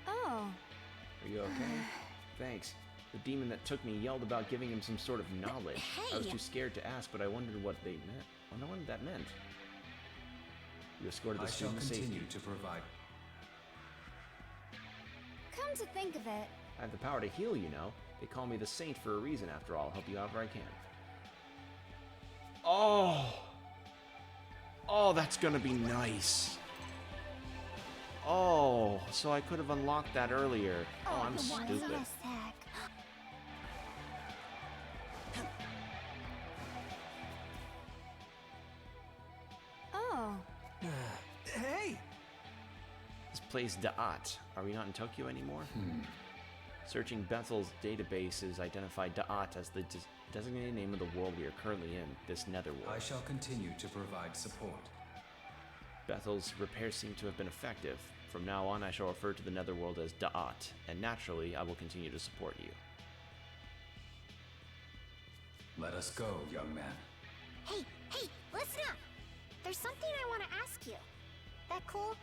Oh. Are you okay? Thanks. The demon that took me yelled about giving him some sort of knowledge. Hey! I was too scared to ask, but I wondered what they meant. I wonder what that meant. You escorted the I shall student to safety. continue to provide. Come to think of it, I have the power to heal, you know. They call me the saint for a reason, after all. I'll help you however I can. Oh! Oh, that's gonna be nice. Oh, so I could have unlocked that earlier. Oh, I'm stupid. Wait a sec. Oh. Hey! This place Da'at. Are we not in Tokyo anymore? Searching Bethel's databases identified Da'at as the designated name of the world we are currently in, this netherworld. I shall continue to provide support. Bethel's repairs seem to have been effective. From now on, I shall refer to the netherworld as Da'at, and naturally, I will continue to support you. Let us go, young man. Hey, listen up! There's something I want to ask you. That cool?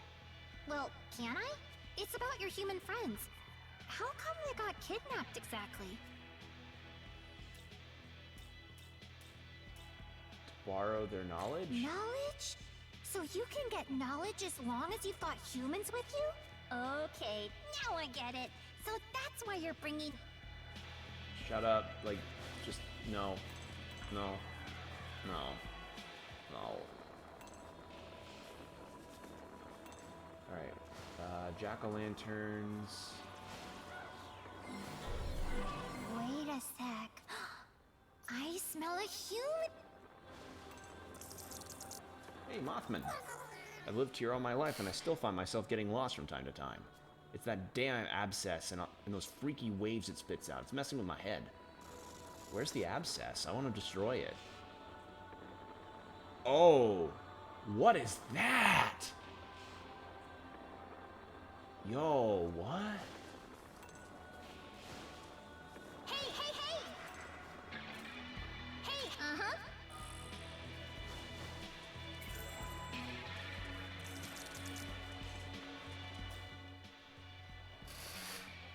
Well, can I? It's about your human friends. How come they got kidnapped exactly? To borrow their knowledge? Knowledge? So you can get knowledge as long as you've got humans with you? Okay, now I get it. So that's why you're bringing... Shut up. Like, just, no. No. No. No. Alright. Jack-o'-lanterns. Wait a sec. I smell a human... Hey, Mothman. I've lived here all my life, and I still find myself getting lost from time to time. It's that damn abscess and those freaky waves it spits out. It's messing with my head. Where's the abscess? I want to destroy it. Oh! What is that? Yo, what? Hey! Hey, uh-huh.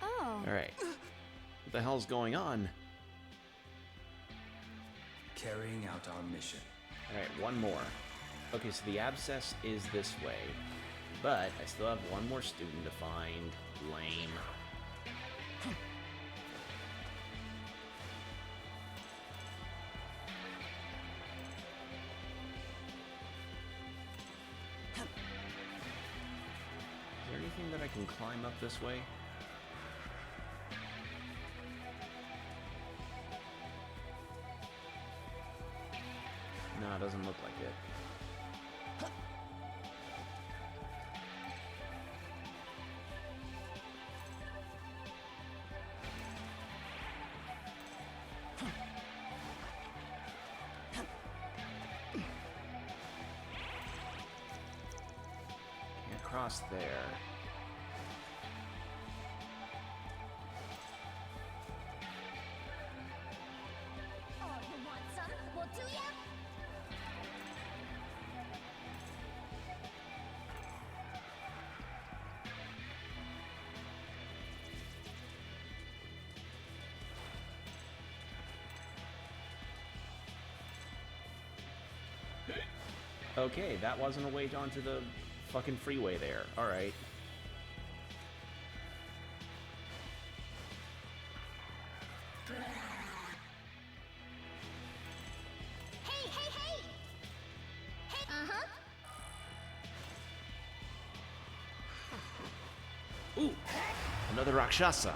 Oh. Alright. What the hell's going on? Carrying out our mission. Alright, one more. Okay, so the abscess is this way. But I still have one more student to find. Lame. Is there anything that I can climb up this way? No, it doesn't look like it. Can't cross there. Oh, you want some? Well, do ya? Okay, that wasn't a way onto the fucking freeway there. Alright. Hey, hey, hey! Hey, uh-huh. Ooh! Another Rakshasa.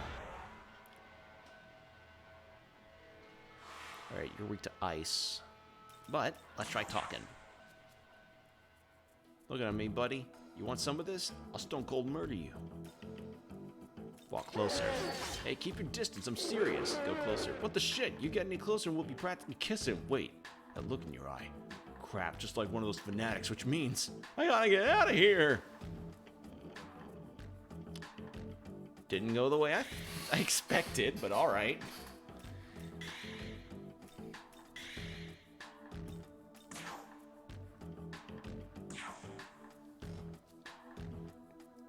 Alright, you're weak to ice. But, let's try talking. Look at me, buddy. You want some of this? I'll stone cold murder you. Walk closer. Hey, keep your distance. I'm serious. Go closer. What the shit? You get any closer and we'll be practically kissing. Wait, that look in your eye. Crap, just like one of those fanatics, which means I gotta get out of here. Didn't go the way I expected, but alright.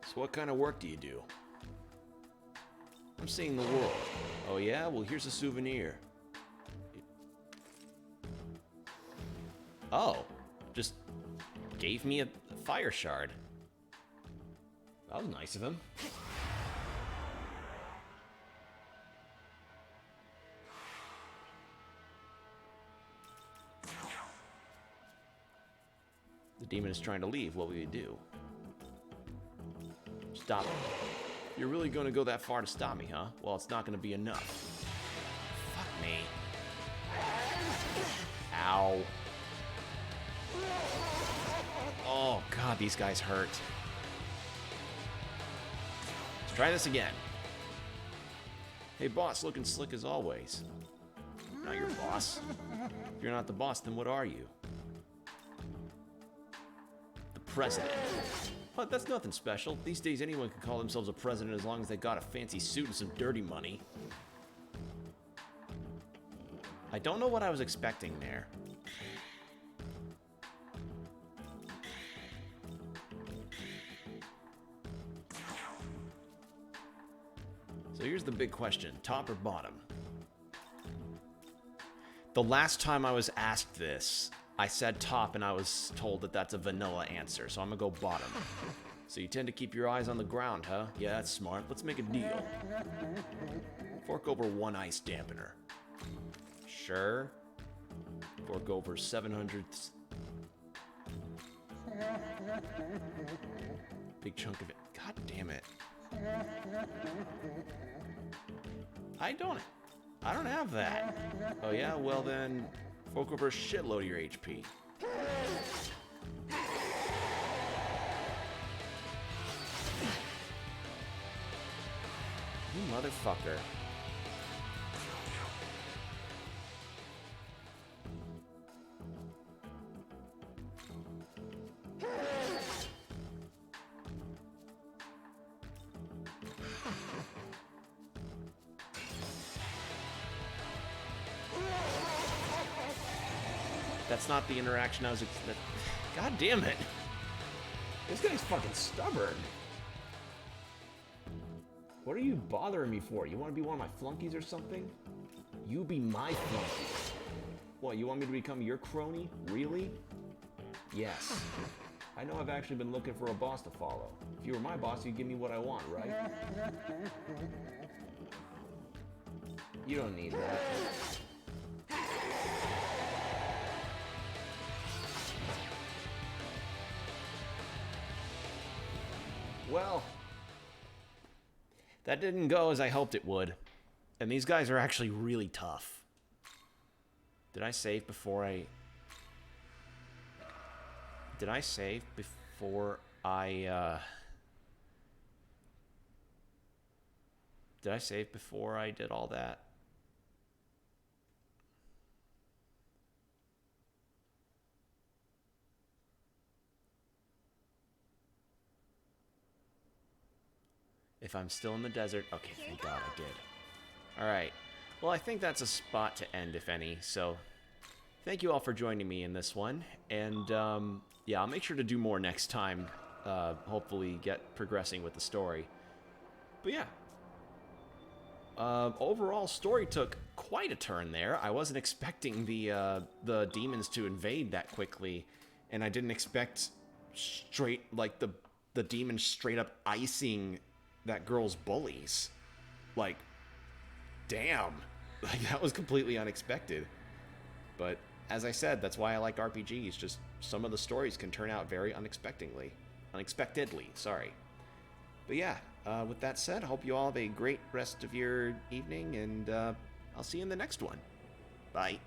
So what kind of work do you do? I'm seeing the world. Oh yeah? Well, here's a souvenir. Oh, just gave me a fire shard. That was nice of him. The demon is trying to leave. What will you do? Stop him. You're really going to go that far to stop me, huh? Well, it's not going to be enough. Fuck me. Ow. Oh, God, these guys hurt. Let's try this again. Hey, boss, looking slick as always. Not your boss. If you're not the boss, then what are you? The president. But that's nothing special. These days, anyone can call themselves a president as long as they got a fancy suit and some dirty money. I don't know what I was expecting there. So here's the big question, top or bottom? The last time I was asked this, I said top and I was told that that's a vanilla answer, so I'm gonna go bottom. So you tend to keep your eyes on the ground, huh? Yeah, that's smart. Let's make a deal. Fork over 1 ice dampener. Sure. Fork over 700. Big chunk of it. God damn it. I don't have that. Oh yeah? Well then, fork over a shitload of your HP. You motherfucker. That's not the interaction I was expecting. God damn it. This guy's fucking stubborn. What are you bothering me for? You want to be one of my flunkies or something? You be my flunky. What, you want me to become your crony? Really? Yes. I know I've actually been looking for a boss to follow. If you were my boss, you'd give me what I want, right? You don't need that. Well, that didn't go as I hoped it would. And these guys are actually really tough. Did I save before I... Did I save before I, Did I save before I did all that? If I'm still in the desert... Okay, thank God I did. Alright. Well, I think that's a spot to end, if any. So, thank you all for joining me in this one. And, yeah, I'll make sure to do more next time. Hopefully get progressing with the story. But, yeah. Overall, story took quite a turn there. I wasn't expecting the demons to invade that quickly. And I didn't expect like, the demons straight up icing that girl's bullies. Like, damn. Like, that was completely unexpected. But, as I said, that's why I like RPGs. Just, some of the stories can turn out very unexpectedly, sorry. But yeah, with that said, I hope you all have a great rest of your evening, and I'll see you in the next one. Bye.